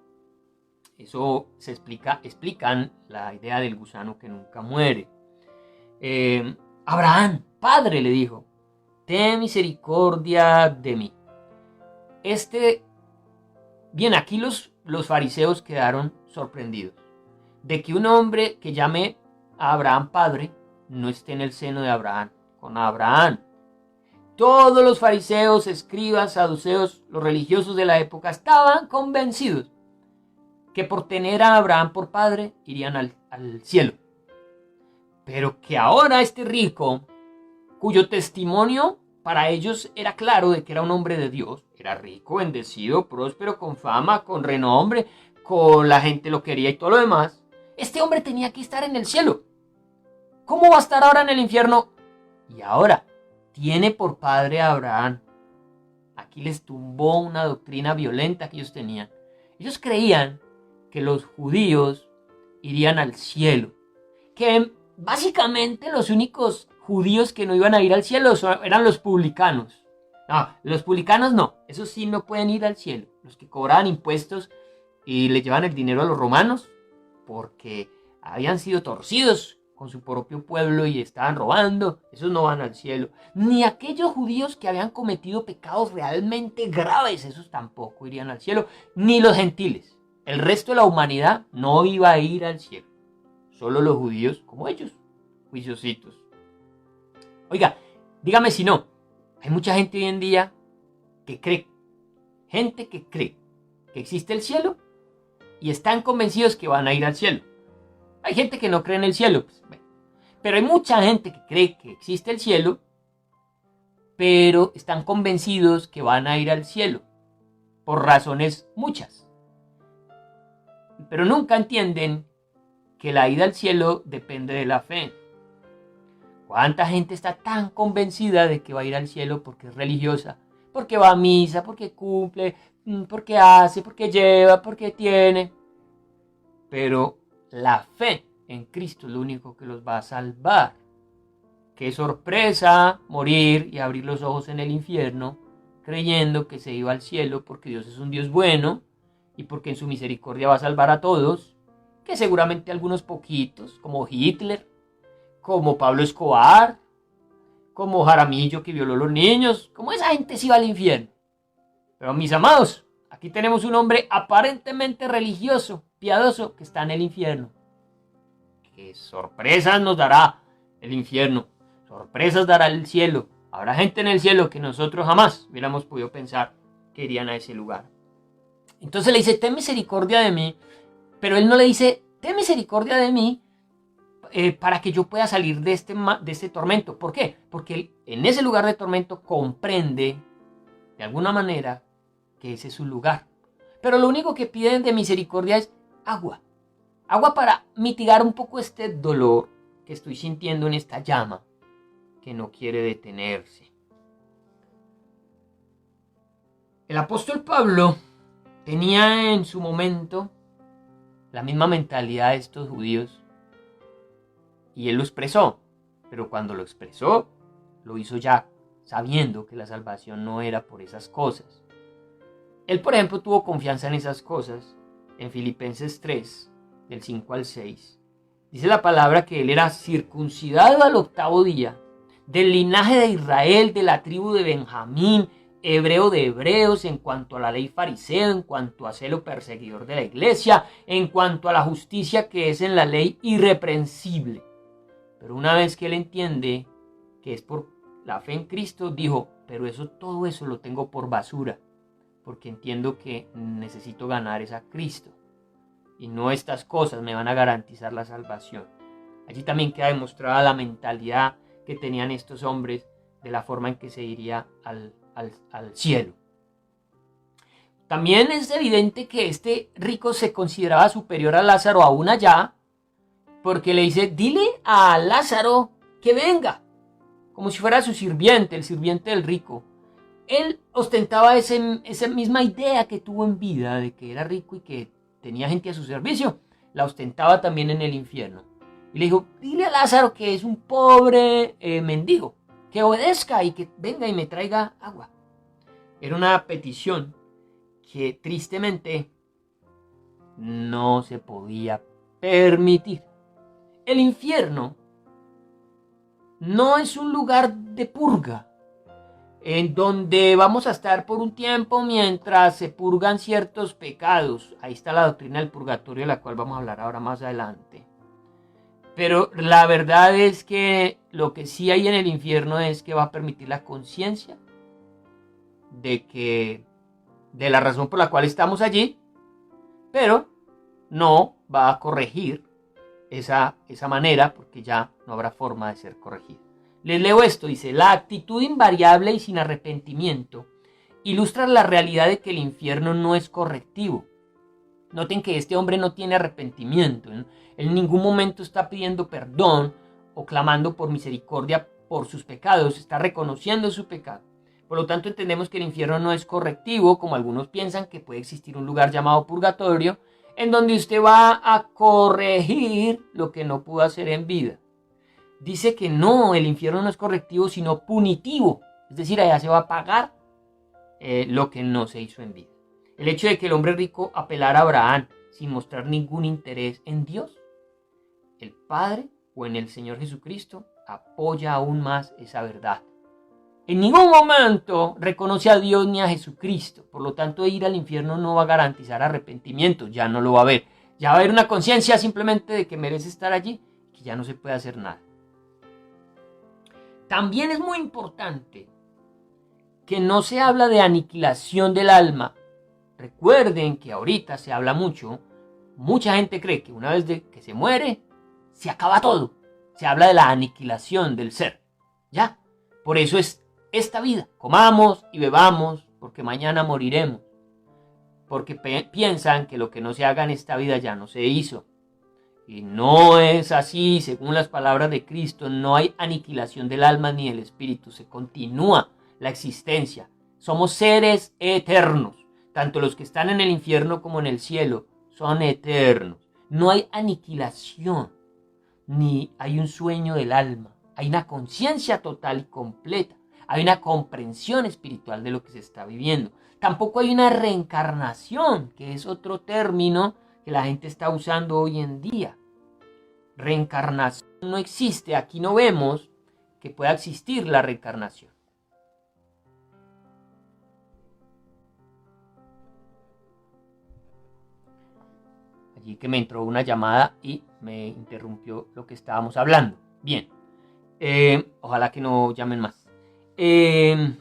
S3: Eso se explican la idea del gusano que nunca muere. Abraham, Padre, le dijo, ten misericordia de mí. Bien, aquí los fariseos quedaron sorprendidos de que un hombre que llame a Abraham Padre no esté en el seno de Abraham, con Abraham. Todos los fariseos, escribas, saduceos, los religiosos de la época estaban convencidos que por tener a Abraham por padre irían al cielo. Pero que ahora este rico, cuyo testimonio para ellos era claro de que era un hombre de Dios, era rico, bendecido, próspero, con fama, con renombre, con la gente lo quería y todo lo demás, este hombre tenía que estar en el cielo. ¿Cómo va a estar ahora en el infierno? Y ahora tiene por padre a Abraham. Aquí les tumbó una doctrina violenta que ellos tenían. Ellos creían que los judíos irían al cielo, que básicamente los únicos judíos que no iban a ir al cielo eran los publicanos. No, los publicanos no, esos sí no pueden ir al cielo. Los que cobraban impuestos y le llevaban el dinero a los romanos porque habían sido torcidos con su propio pueblo y estaban robando, esos no van al cielo. Ni aquellos judíos que habían cometido pecados realmente graves, esos tampoco irían al cielo. Ni los gentiles. El resto de la humanidad no iba a ir al cielo. Solo los judíos como ellos, juiciositos. Oiga, dígame si no. Hay mucha gente hoy en día que cree. Gente que cree que existe el cielo y están convencidos que van a ir al cielo. Hay gente que no cree en el cielo. Pues, bueno. Pero hay mucha gente que cree que existe el cielo, pero están convencidos que van a ir al cielo. Por razones muchas. Pero nunca entienden que la ida al cielo depende de la fe. ¿Cuánta gente está tan convencida de que va a ir al cielo porque es religiosa? Porque va a misa, porque cumple, porque hace, porque lleva, porque tiene. Pero la fe en Cristo es lo único que los va a salvar. Qué sorpresa morir y abrir los ojos en el infierno creyendo que se iba al cielo porque Dios es un Dios bueno y porque en su misericordia va a salvar a todos, que seguramente algunos poquitos, como Hitler, como Pablo Escobar, como Jaramillo que violó a los niños, como esa gente se iba al infierno. Pero mis amados, aquí tenemos un hombre aparentemente religioso, piadoso, que está en el infierno. ¿Qué sorpresas nos dará el infierno? Sorpresas dará el cielo. Habrá gente en el cielo que nosotros jamás hubiéramos podido pensar que irían a ese lugar. Entonces le dice, ten misericordia de mí, pero él no le dice, ten misericordia de mí para que yo pueda salir de este tormento. ¿Por qué? Porque él, en ese lugar de tormento, comprende de alguna manera que ese es su lugar. Pero lo único que piden de misericordia es agua. Agua para mitigar un poco este dolor que estoy sintiendo en esta llama que no quiere detenerse. El apóstol Pablo tenía en su momento la misma mentalidad de estos judíos y él lo expresó, pero cuando lo expresó, lo hizo ya sabiendo que la salvación no era por esas cosas. Él, por ejemplo, tuvo confianza en esas cosas. En Filipenses 3, del 5 al 6, dice la palabra que él era circuncidado al 8º día, del linaje de Israel, de la tribu de Benjamín, hebreo de hebreos, en cuanto a la ley fariseo, en cuanto a celo perseguidor de la iglesia, en cuanto a la justicia que es en la ley irreprensible. Pero una vez que él entiende que es por la fe en Cristo, dijo, pero todo eso lo tengo por basura, porque entiendo que necesito ganar es a Cristo, y no estas cosas me van a garantizar la salvación. Allí también queda demostrada la mentalidad que tenían estos hombres de la forma en que se iría al cielo. También es evidente que este rico se consideraba superior a Lázaro aún allá, porque le dice, dile a Lázaro que venga, como si fuera su sirviente, el sirviente del rico. Él ostentaba esa misma idea que tuvo en vida, de que era rico y que tenía gente a su servicio, la ostentaba también en el infierno. Y le dijo, dile a Lázaro que es un pobre mendigo, que obedezca y que venga y me traiga agua. Era una petición que tristemente no se podía permitir. El infierno no es un lugar de purga, en donde vamos a estar por un tiempo mientras se purgan ciertos pecados. Ahí está la doctrina del purgatorio, de la cual vamos a hablar ahora más adelante. Pero la verdad es que lo que sí hay en el infierno es que va a permitir la conciencia de la razón por la cual estamos allí, pero no va a corregir esa manera, porque ya no habrá forma de ser corregida. Les leo esto, dice, la actitud invariable y sin arrepentimiento ilustra la realidad de que el infierno no es correctivo. Noten que este hombre no tiene arrepentimiento, ¿no? En ningún momento está pidiendo perdón o clamando por misericordia por sus pecados, está reconociendo su pecado. Por lo tanto, entendemos que el infierno no es correctivo, como algunos piensan que puede existir un lugar llamado purgatorio, en donde usted va a corregir lo que no pudo hacer en vida. Dice que no, el infierno no es correctivo, sino punitivo. Es decir, allá se va a pagar lo que no se hizo en vida. El hecho de que el hombre rico apelara a Abraham sin mostrar ningún interés en Dios, el Padre o en el Señor Jesucristo, apoya aún más esa verdad. En ningún momento reconoce a Dios ni a Jesucristo. Por lo tanto, ir al infierno no va a garantizar arrepentimiento. Ya no lo va a haber. Ya va a haber una conciencia simplemente de que merece estar allí, que ya no se puede hacer nada. También es muy importante que no se habla de aniquilación del alma. Recuerden que ahorita se habla mucho. Mucha gente cree que una vez que se muere, se acaba todo. Se habla de la aniquilación del ser. ¿Ya? Por eso es esta vida. Comamos y bebamos, porque mañana moriremos. Porque piensan que lo que no se haga en esta vida ya no se hizo. Y no es así, según las palabras de Cristo. No hay aniquilación del alma ni del espíritu. Se continúa la existencia. Somos seres eternos. Tanto los que están en el infierno como en el cielo son eternos. no hay aniquilación, ni hay un sueño del alma. Hay una conciencia total y completa. Hay una comprensión espiritual de lo que se está viviendo. Tampoco hay una reencarnación, que es otro término que la gente está usando hoy en día. Reencarnación no existe. Aquí no vemos que pueda existir la reencarnación. Allí que me entró una llamada y me interrumpió lo que estábamos hablando. Bien, ojalá que no llamen más. Bien,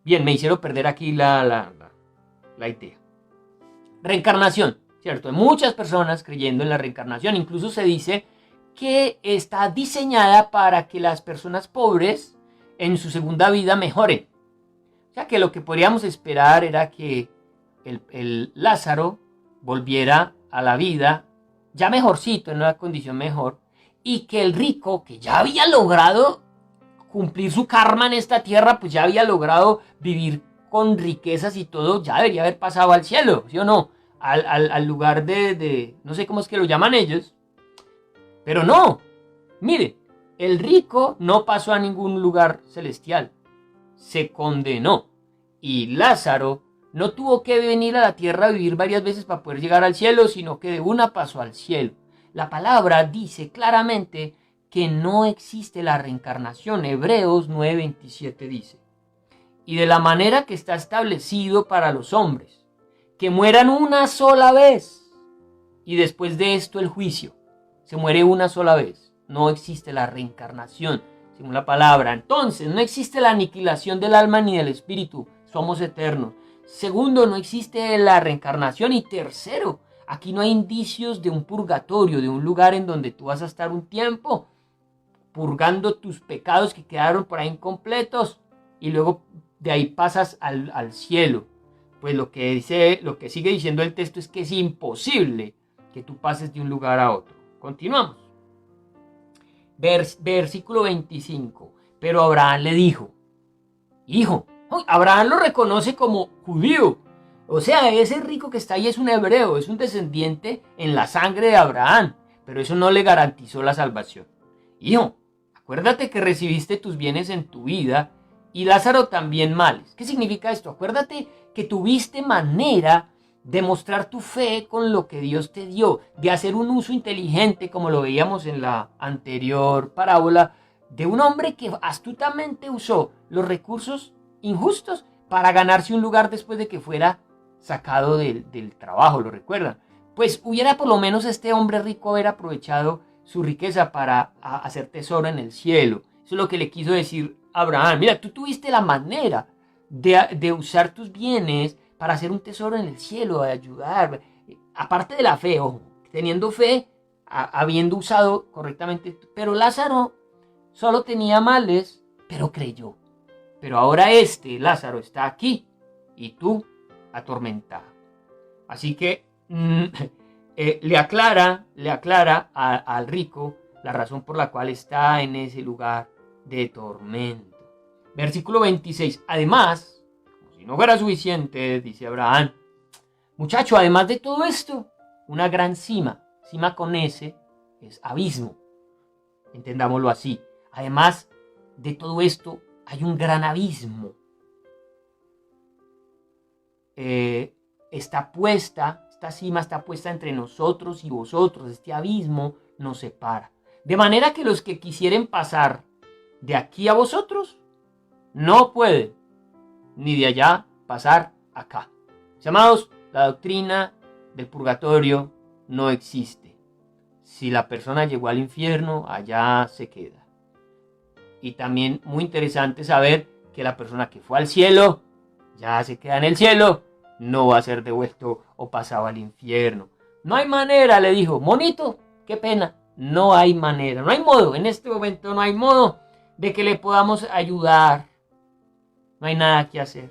S3: me hicieron perder aquí la idea. Reencarnación, ¿cierto? Hay muchas personas creyendo en la reencarnación. Incluso se dice que está diseñada para que las personas pobres en su segunda vida mejoren. O sea que lo que podríamos esperar era que el Lázaro volviera a la vida ya mejorcito, en una condición mejor, y que el rico, que ya había logrado cumplir su karma en esta tierra, pues ya había logrado vivir con riquezas y todo, ya debería haber pasado al cielo, ¿sí o no? Al lugar de no sé cómo es que lo llaman ellos, pero no, mire, el rico no pasó a ningún lugar celestial, se condenó, y Lázaro no tuvo que venir a la tierra a vivir varias veces para poder llegar al cielo, sino que de una pasó al cielo. La palabra dice claramente que no existe la reencarnación. Hebreos 9:27 dice: y de la manera que está establecido para los hombres, que mueran una sola vez, y después de esto el juicio. Se muere una sola vez. No existe la reencarnación, según la palabra. Entonces, no existe la aniquilación del alma ni del espíritu. Somos eternos. Segundo, no existe la reencarnación. Y tercero, aquí no hay indicios de un purgatorio, de un lugar en donde tú vas a estar un tiempo purgando tus pecados que quedaron por ahí incompletos y luego de ahí pasas al cielo. Pues lo que sigue diciendo el texto es que es imposible que tú pases de un lugar a otro. Continuamos. Versículo 25. Pero Abraham le dijo: hijo, Abraham lo reconoce como judío. O sea, ese rico que está ahí es un hebreo, es un descendiente en la sangre de Abraham. Pero eso no le garantizó la salvación. Hijo, acuérdate que recibiste tus bienes en tu vida y Lázaro también males. ¿Qué significa esto? Acuérdate que tuviste manera de mostrar tu fe con lo que Dios te dio, de hacer un uso inteligente, como lo veíamos en la anterior parábola, de un hombre que astutamente usó los recursos injustos para ganarse un lugar después de que fuera sacado del trabajo, ¿lo recuerdan? Pues hubiera por lo menos este hombre rico haber aprovechado su riqueza para hacer tesoro en el cielo. Eso es lo que le quiso decir Abraham. Mira, tú tuviste la manera de usar tus bienes para hacer un tesoro en el cielo, de ayudar. Aparte de la fe, ojo, teniendo fe, habiendo usado correctamente. Pero Lázaro solo tenía males, pero creyó. Pero ahora Lázaro, está aquí y tú atormentado. Así que le aclara al rico la razón por la cual está en ese lugar de tormento. Versículo 26. Además, como si no fuera suficiente, dice Abraham: muchacho, además de todo esto, una gran cima con S es abismo. Entendámoslo así. Además de todo esto, hay un gran abismo. Esta cima está puesta entre nosotros y vosotros. Este abismo nos separa. De manera que los que quisieren pasar de aquí a vosotros no pueden, ni de allá pasar acá. Mis amados, la doctrina del purgatorio no existe. Si la persona llegó al infierno, allá se queda. Y también muy interesante saber que la persona que fue al cielo, ya se queda en el cielo, no va a ser devuelto o pasado al infierno. No hay manera, le dijo. Monito, qué pena. No hay manera, no hay modo. En este momento no hay modo de que le podamos ayudar. No hay nada que hacer.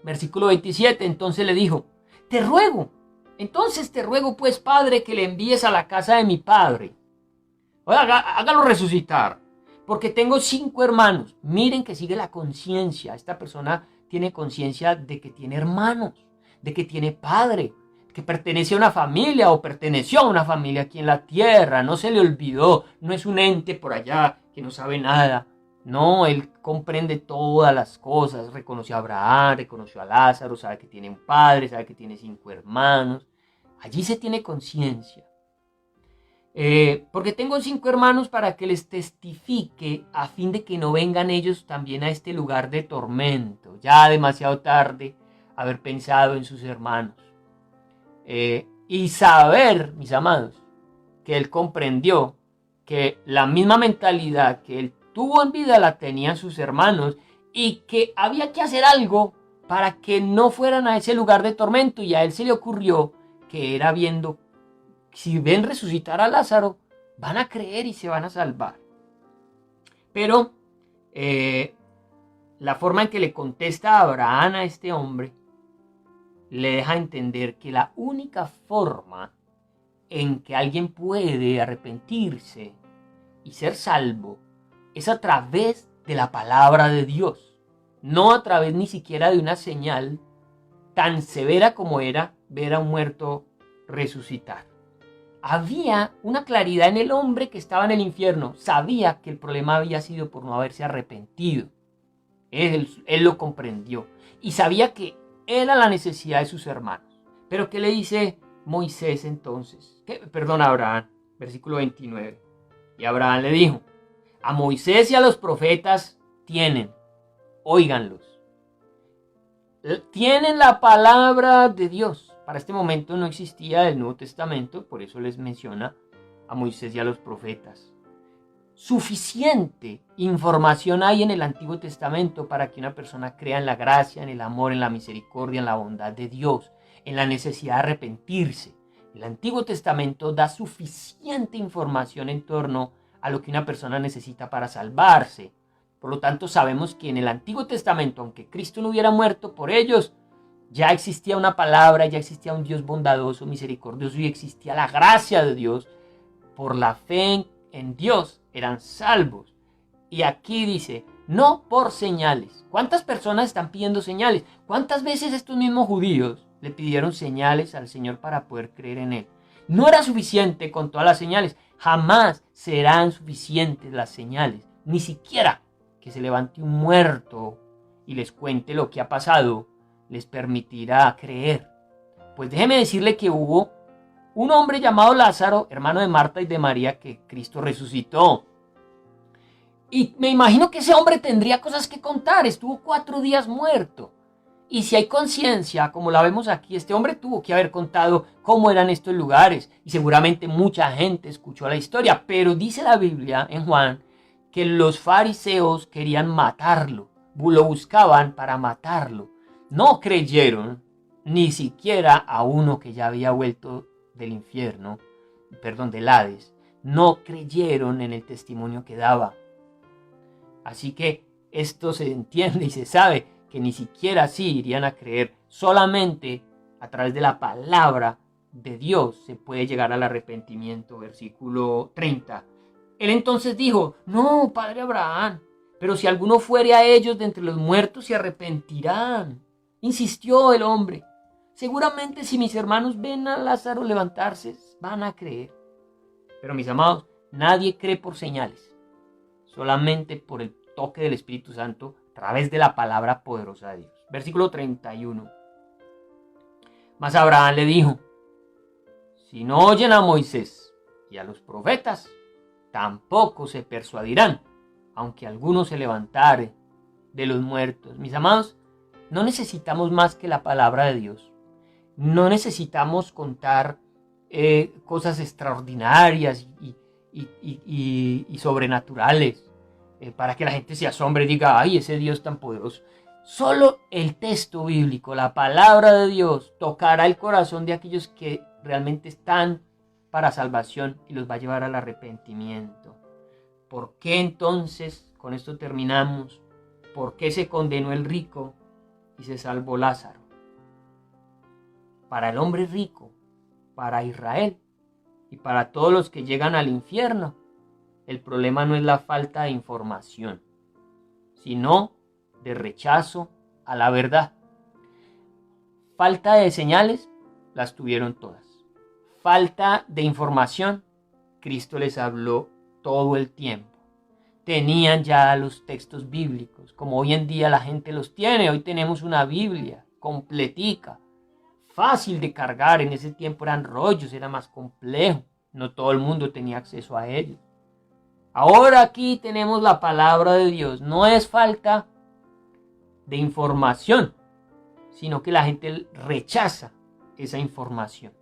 S3: Versículo 27, entonces le dijo: te ruego pues, padre, que le envíes a la casa de mi padre. Hágalo resucitar. Porque tengo 5 hermanos. Miren que sigue la conciencia. Esta persona tiene conciencia de que tiene hermanos, de que tiene padre, que pertenece a una familia o perteneció a una familia aquí en la tierra, no se le olvidó, no es un ente por allá que no sabe nada. No, él comprende todas las cosas, reconoció a Abraham, reconoció a Lázaro, sabe que tiene un padre, sabe que tiene 5 hermanos. Allí se tiene conciencia. Porque tengo 5 hermanos para que les testifique a fin de que no vengan ellos también a este lugar de tormento. Ya demasiado tarde haber pensado en sus hermanos. Y saber, mis amados, que él comprendió que la misma mentalidad que él tuvo en vida la tenían sus hermanos y que había que hacer algo para que no fueran a ese lugar de tormento, y a él se le ocurrió que era viendo, si ven resucitar a Lázaro, van a creer y se van a salvar. Pero la forma en que le contesta a Abraham a este hombre le deja entender que la única forma en que alguien puede arrepentirse y ser salvo es a través de la palabra de Dios, no a través ni siquiera de una señal tan severa como era ver a un muerto resucitar. Había una claridad en el hombre que estaba en el infierno, sabía que el problema había sido por no haberse arrepentido. Él lo comprendió y sabía que era la necesidad de sus hermanos. Pero ¿qué le dice Moisés entonces? Abraham, versículo 29. Y Abraham le dijo: a Moisés y a los profetas tienen, óiganlos. Tienen la palabra de Dios. Para este momento no existía el Nuevo Testamento, por eso les menciona a Moisés y a los profetas. Suficiente información hay en el Antiguo Testamento para que una persona crea en la gracia, en el amor, en la misericordia, en la bondad de Dios, en la necesidad de arrepentirse. El Antiguo Testamento da suficiente información en torno a lo que una persona necesita para salvarse. Por lo tanto, sabemos que en el Antiguo Testamento, aunque Cristo no hubiera muerto por ellos, ya existía una palabra, ya existía un Dios bondadoso, misericordioso, y existía la gracia de Dios. Por la fe en Dios eran salvos. Y aquí dice, no por señales. ¿Cuántas personas están pidiendo señales? ¿Cuántas veces estos mismos judíos le pidieron señales al Señor para poder creer en Él? No era suficiente con todas las señales. Jamás serán suficientes las señales. Ni siquiera que se levante un muerto y les cuente lo que ha pasado les permitirá creer. Pues déjeme decirle que hubo un hombre llamado Lázaro, hermano de Marta y de María, que Cristo resucitó. Y me imagino que ese hombre tendría cosas que contar. Estuvo 4 días muerto. Y si hay conciencia, como la vemos aquí, este hombre tuvo que haber contado cómo eran estos lugares. Y seguramente mucha gente escuchó la historia. Pero dice la Biblia en Juan que los fariseos querían matarlo. Lo buscaban para matarlo. No creyeron ni siquiera a uno que ya había vuelto del infierno, del Hades. No creyeron en el testimonio que daba. Así que esto se entiende y se sabe que ni siquiera así irían a creer. Solamente a través de la palabra de Dios se puede llegar al arrepentimiento. Versículo 30. Él entonces dijo: no, padre Abraham, pero si alguno fuere a ellos de entre los muertos se arrepentirán. Insistió el hombre: seguramente si mis hermanos ven a Lázaro levantarse, van a creer. Pero mis amados, nadie cree por señales, solamente por el toque del Espíritu Santo a través de la palabra poderosa de Dios. Versículo 31. Mas Abraham le dijo: si no oyen a Moisés y a los profetas, tampoco se persuadirán, aunque alguno se levantare de los muertos. Mis amados, no necesitamos más que la palabra de Dios. No necesitamos contar cosas extraordinarias y sobrenaturales para que la gente se asombre y diga: ay, ese Dios tan poderoso. Solo el texto bíblico, la palabra de Dios, tocará el corazón de aquellos que realmente están para salvación y los va a llevar al arrepentimiento. ¿Por qué entonces, con esto terminamos, por qué se condenó el rico y se salvó Lázaro? Para el hombre rico, para Israel y para todos los que llegan al infierno, el problema no es la falta de información, sino de rechazo a la verdad. Falta de señales, las tuvieron todas. Falta de información, Cristo les habló todo el tiempo. Tenían ya los textos bíblicos, como hoy en día la gente los tiene. Hoy tenemos una Biblia completica, fácil de cargar. En ese tiempo eran rollos, era más complejo. No todo el mundo tenía acceso a ellos. Ahora aquí tenemos la palabra de Dios. No es falta de información, sino que la gente rechaza esa información.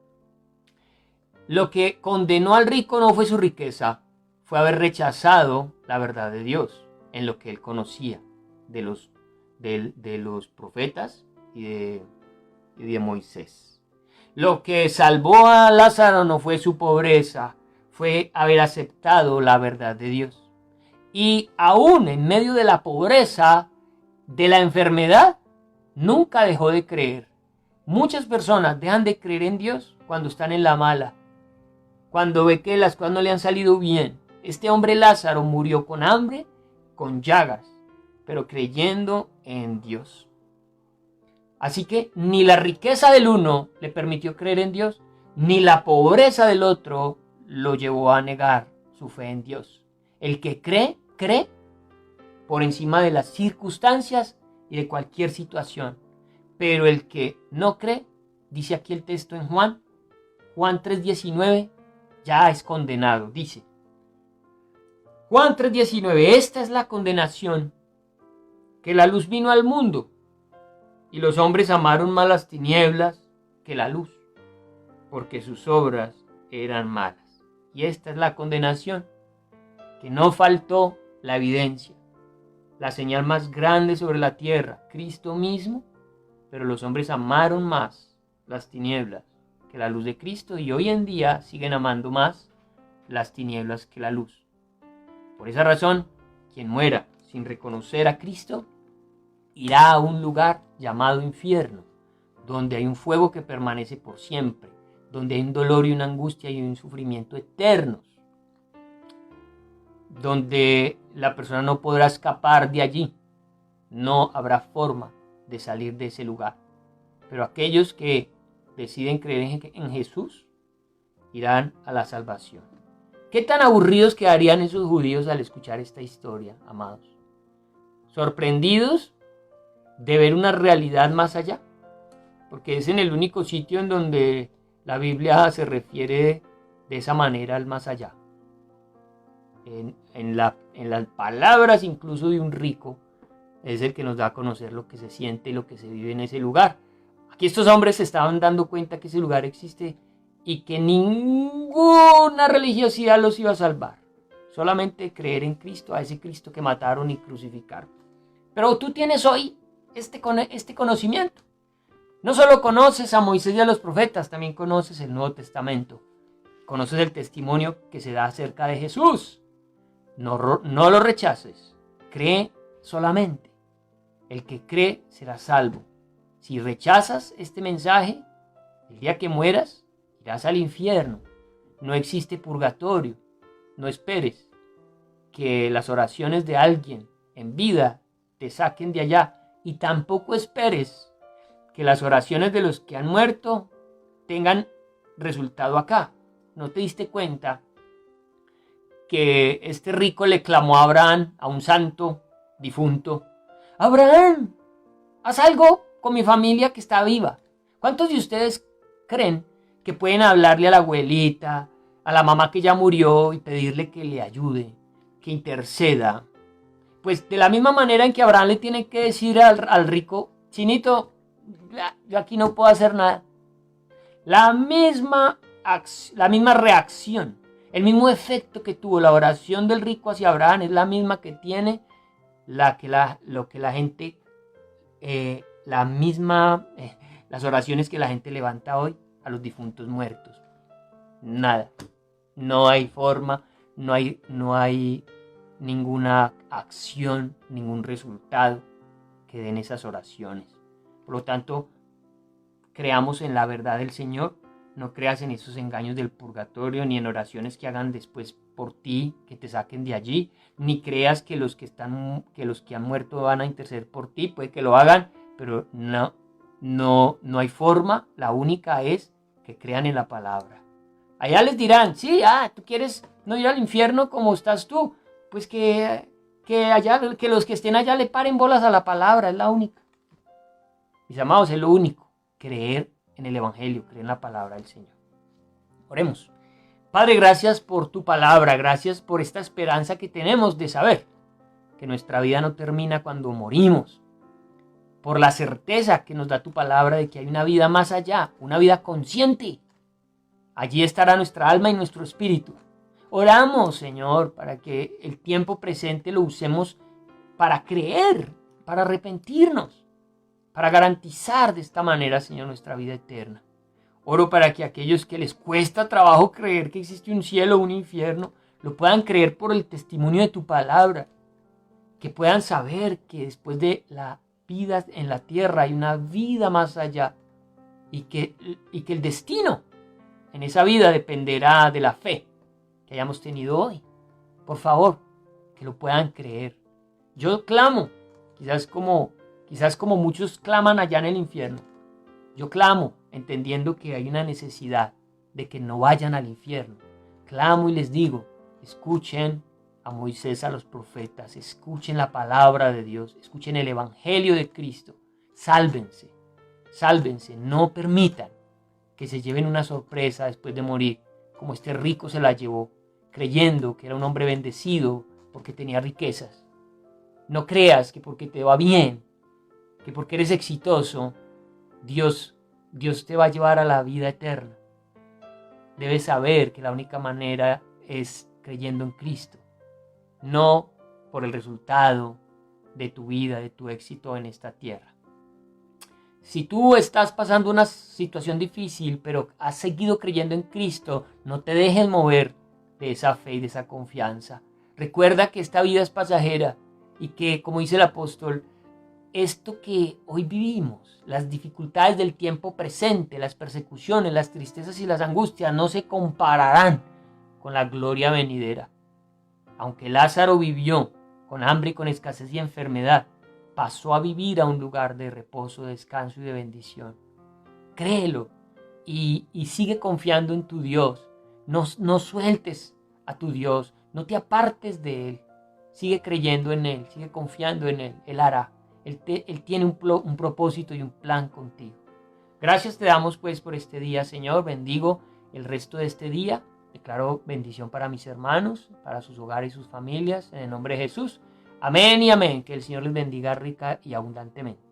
S3: Lo que condenó al rico no fue su riqueza, fue haber rechazado la verdad de Dios en lo que él conocía de los profetas y de Moisés. Lo que salvó a Lázaro no fue su pobreza, fue haber aceptado la verdad de Dios. Y aún en medio de la pobreza, de la enfermedad, nunca dejó de creer. Muchas personas dejan de creer en Dios cuando están en la mala, cuando ve que las cosas no le han salido bien. Este hombre Lázaro murió con hambre, con llagas, pero creyendo en Dios. Así que ni la riqueza del uno le permitió creer en Dios, ni la pobreza del otro lo llevó a negar su fe en Dios. El que cree, cree por encima de las circunstancias y de cualquier situación. Pero el que no cree, dice aquí el texto en Juan 3:19, ya es condenado. Dice Juan 3:19, esta es la condenación, que la luz vino al mundo, y los hombres amaron más las tinieblas que la luz, porque sus obras eran malas. Y esta es la condenación, que no faltó la evidencia, la señal más grande sobre la tierra, Cristo mismo, pero los hombres amaron más las tinieblas que la luz de Cristo, y hoy en día siguen amando más las tinieblas que la luz. Por esa razón, quien muera sin reconocer a Cristo irá a un lugar llamado infierno, donde hay un fuego que permanece por siempre, donde hay un dolor y una angustia y un sufrimiento eternos, donde la persona no podrá escapar de allí. No habrá forma de salir de ese lugar. Pero aquellos que deciden creer en Jesús irán a la salvación. ¿Qué tan aburridos quedarían esos judíos al escuchar esta historia, amados? ¿Sorprendidos de ver una realidad más allá? Porque es en el único sitio en donde la Biblia se refiere de esa manera al más allá. En las palabras incluso de un rico es el que nos da a conocer lo que se siente y lo que se vive en ese lugar. Aquí estos hombres se estaban dando cuenta que ese lugar existe y que ninguna religiosidad los iba a salvar. Solamente creer en Cristo, a ese Cristo que mataron y crucificaron. Pero tú tienes hoy este conocimiento. No solo conoces a Moisés y a los profetas, también conoces el Nuevo Testamento. Conoces el testimonio que se da acerca de Jesús. No lo rechaces. Cree solamente. El que cree será salvo. Si rechazas este mensaje, el día que mueras, irás al infierno. No existe purgatorio. No esperes que las oraciones de alguien en vida te saquen de allá. Y tampoco esperes que las oraciones de los que han muerto tengan resultado acá. ¿No te diste cuenta que este rico le clamó a Abraham, a un santo difunto: Abraham, haz algo con mi familia que está viva? ¿Cuántos de ustedes creen que pueden hablarle a la abuelita, a la mamá que ya murió y pedirle que le ayude, que interceda? Pues de la misma manera en que Abraham le tiene que decir al rico: Chinito, yo aquí no puedo hacer nada. La misma reacción, el mismo efecto que tuvo la oración del rico hacia Abraham es la misma que tiene las oraciones que la gente levanta hoy a los difuntos muertos. Nada, no hay forma, no hay ninguna acción, ningún resultado que den esas oraciones. Por lo tanto, creamos en la verdad del Señor. No creas en esos engaños del purgatorio, ni en oraciones que hagan después por ti, que te saquen de allí, ni creas que los que han muerto van a interceder por ti. Puede que lo hagan, pero no hay forma. La única es que crean en la palabra. Allá les dirán, sí, tú quieres no ir al infierno como estás tú, pues que los que estén allá le paren bolas a la palabra, es la única. Mis amados, es lo único, creer en el Evangelio, creer en la palabra del Señor. Oremos. Padre, gracias por tu palabra, gracias por esta esperanza que tenemos de saber que nuestra vida no termina cuando morimos, por la certeza que nos da tu palabra de que hay una vida más allá, una vida consciente. Allí estará nuestra alma y nuestro espíritu. Oramos, Señor, para que el tiempo presente lo usemos para creer, para arrepentirnos, para garantizar de esta manera, Señor, nuestra vida eterna. Oro para que aquellos que les cuesta trabajo creer que existe un cielo o un infierno, lo puedan creer por el testimonio de tu palabra, que puedan saber que después de la vida en la tierra hay una vida más allá y que el destino en esa vida dependerá de la fe que hayamos tenido hoy. Por favor, que lo puedan creer. Yo clamo, quizás como muchos claman allá en el infierno. Yo clamo entendiendo que hay una necesidad de que no vayan al infierno. Clamo y les digo, escuchen a Moisés, a los profetas, escuchen la palabra de Dios, escuchen el Evangelio de Cristo. Sálvense, sálvense, no permitan que se lleven una sorpresa después de morir, como este rico se la llevó, creyendo que era un hombre bendecido porque tenía riquezas. No creas que porque te va bien, que porque eres exitoso, Dios te va a llevar a la vida eterna. Debes saber que la única manera es creyendo en Cristo, no por el resultado de tu vida, de tu éxito en esta tierra. Si tú estás pasando una situación difícil, pero has seguido creyendo en Cristo, no te dejes mover de esa fe y de esa confianza. Recuerda que esta vida es pasajera y que, como dice el apóstol, esto que hoy vivimos, las dificultades del tiempo presente, las persecuciones, las tristezas y las angustias no se compararán con la gloria venidera. Aunque Lázaro vivió con hambre y con escasez y enfermedad, pasó a vivir a un lugar de reposo, descanso y de bendición. Créelo y sigue confiando en tu Dios. No sueltes a tu Dios, no te apartes de Él. Sigue creyendo en Él, sigue confiando en Él. Él hará. Él tiene un propósito y un plan contigo. Gracias te damos pues por este día, Señor. Bendigo el resto de este día. Declaro bendición para mis hermanos, para sus hogares y sus familias. En el nombre de Jesús. Amén y amén. Que el Señor les bendiga rica y abundantemente.